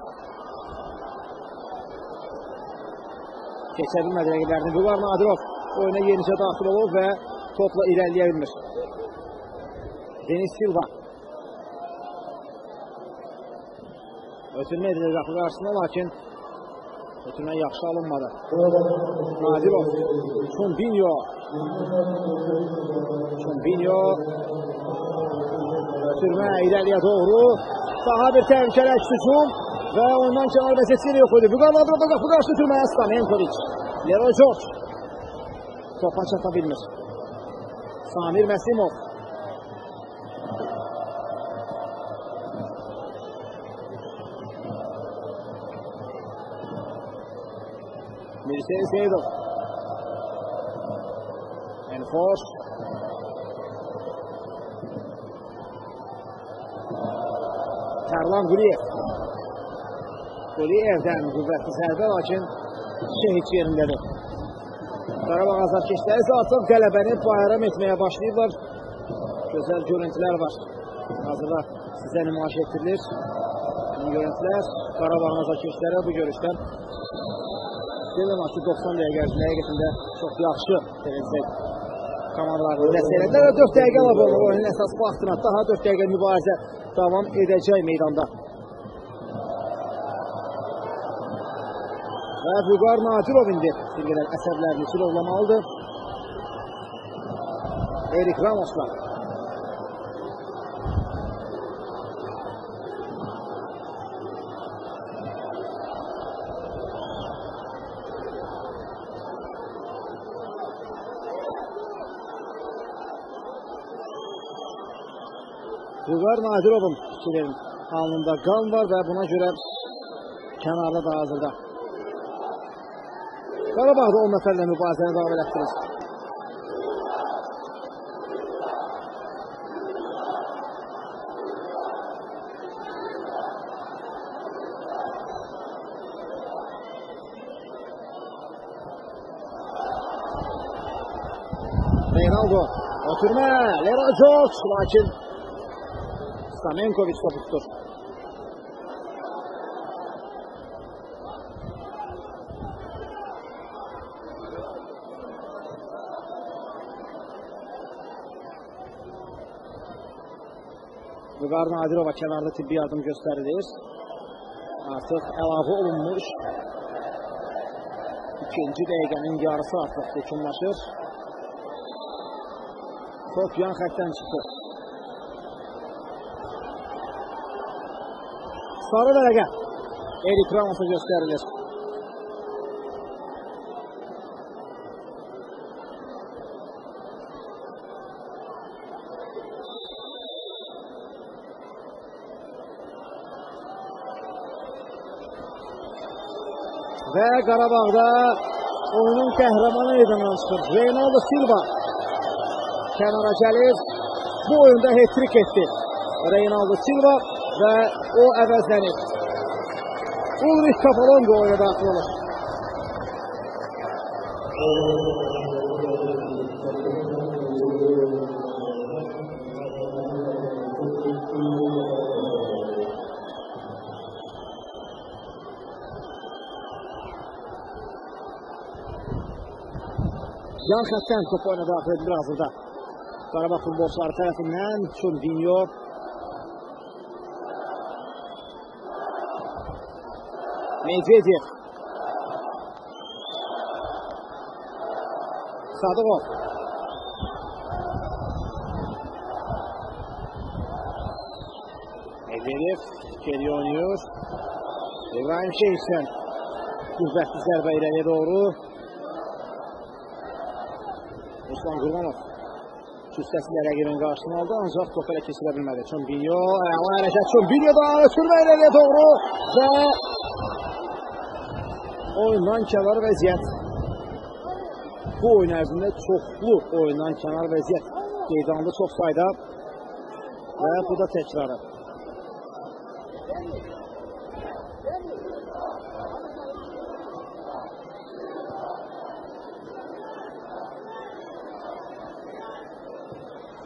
keçə bilmədi rəqiblərini. Vüqar Nadirov oyuna yenicə daxil olub və topla irəliləyə bilmir. Denis Silva ötürmə edilir qapı qarşısında, lakin ötürmə yaxşı alınmadı. Nadirov, Çombinyo ötürmə irəliyə doğru. Daha bir təhlükəli hücum və ondan kənar vəziyyəti yox idi. Vüqar Nadirov da qapı qarşı ötürməyə Stamenkovic. Leroy George topa çata bilmir. Samir Məsimov Mirsel Zeydov Enfor Tərlan Quliyevdən qüvvətli zərbə, lakin şehit yerindədir. Qarabağ azarkeşləri isə artıq qələbəni bayram etməyə başlayıblar. Gözəl görüntülər var. Hazırda sizə nümayiş etdirilir. Bu görüntülər Qarabağın azarkeşləri bu görüşdən deyilən ki 90 dəqiqə ərzində həqiqətində çox yaxşı komandalarını dəstəklədilər və 4 dəqiqə var olmalı oyunun əsas vaxtına. Daha 4 dəqiqə mübarizə davam edəcək meydanda. Və Vüqar Nadirov indi bir qədər əsəblərini silovlamalıdır. Erik Ramos'la. Vüqar Nadirov'un fikirlərin alnında qan var və buna görə kənarda da hazırda. Qarabağ da 10 nəfərlə mübarizəni davam elətdirir. Reynaldo ötürmə, Leroy George, lakin Stamenkovic topu tutur. Vüqar Nadirova kənarda tibbi yardım göstərilir. Artıq əlavə olunmuş. İkinci dəqiqənin yarısı artıq yekunlaşır. Top yan xəttdən çıxdı. Sarı vərəqə Erik Ramos'a göstərilir. Və Qarabağda oyunun qəhrəmanı eydana çıxır. Reynaldo Silva kənara gəlir. Bu oyunda hat-trick etdi Reynaldo Silva və o əvəzlənir. Ulrich Kapalongo oyuna daxil olur. Yan xəttən top oyuna daxil edilir hazırda. Qarabağ futbolçuları tərəfindən Çombinyo Medvedev Sadıqov Medvedev geri oynuyor. İbrahim Şeyh'den qüvvətli zərbə irəliyə doğru. Ruslan Qurbanov küstəsilə rəqibin qarşısını aldı, ancaq top elə kesilə bilmədi. Çombinyo, ayaqlı hərəkət Çombinyo da ötürmə irəliyə doğru və oyundan kənar vəziyyət. Bu oyun ərzində çoxlu oyundan kənar vəziyyət qeydə alındı, çox sayda və bu da təkrarı.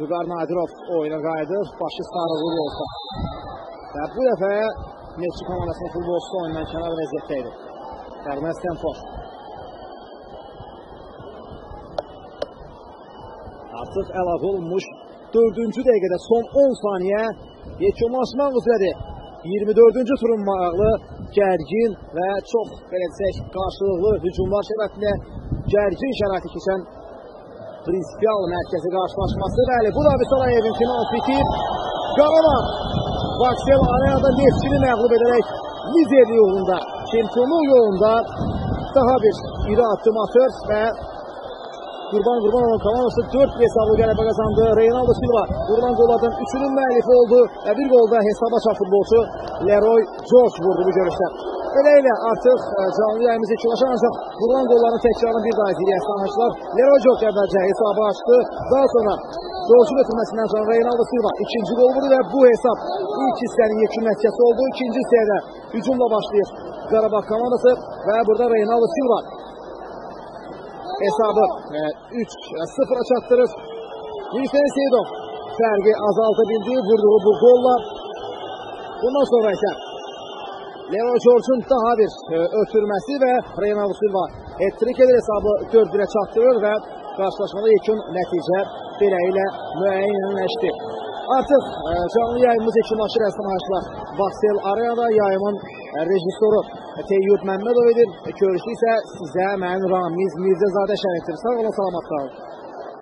Vüqar Nadirov oyuna qayıdır. Başı sarı vurur olsa. Və bu dəfə Neftçi komandasının futbolçusu oyundan kənar vəziyyətdə idi. Ərməz Temfor. Artıq əlavə olunmuş 4-cü dəqiqədə son 10 saniyə yekunlaşmaq üzrədir. 24-cü turun maraqlı, gərgin və çox belə desək, qarşılıqlı hücumlar şərəfində gərgin şəraiti keçən prinsipial mərkəzi qarşılaşması. Bəli, bu da Sarayevin final bitib. Qarabağ Vaksel Arenada Neftçini məğlub edərək liderlik yolunda, çempionluq yolunda daha bir iri addım atır və Qurban Qurbanov komandası 4-1 hesablı qələbə qazandı. Reynaldo Silva vurulan qollardan 3-ünün müəllifi oldu və bir qolda hesaba açan futbolçu Leroy George vurdu bu görüşdə. Beləliklə artıq canlı yayımız yekunlaşır, ancaq vurulan qolların təkrarını bir daha izləyək sahəçilər. Leroy George əvvəlcə hesabı açdı. Daha sonra George'un ötürməsindən sonra Reynaldo Silva ikinci qol vurdu və bu hesab ilk hissənin yekun nəticəsi oldu. İkinci hissəyə hücumla başlayır Qarabağ komandası və burada Reynaldo Silva hesabı 3-0'a çatdırır. Hüseyin Seyidov fərqi azalta bildi, vurduğu bu qolla. Bundan sonra isə Leroy George'un daha bir ötürməsi və Reynaldo Silva hat-trick edir, hesabı 4-1'ə çatdırır və qarşılaşmada yekun nəticə beləliklə müəyyənləşdi. Artıq canlı yayımız yekunlaşır əslində. Vaksel Arenada yayımın rejissoru Teyyub Məmmədov edir. Görüşü isə sizə mən Ramiz Mirzəzadə şərh etdir. Sağ olun, salamat qalın.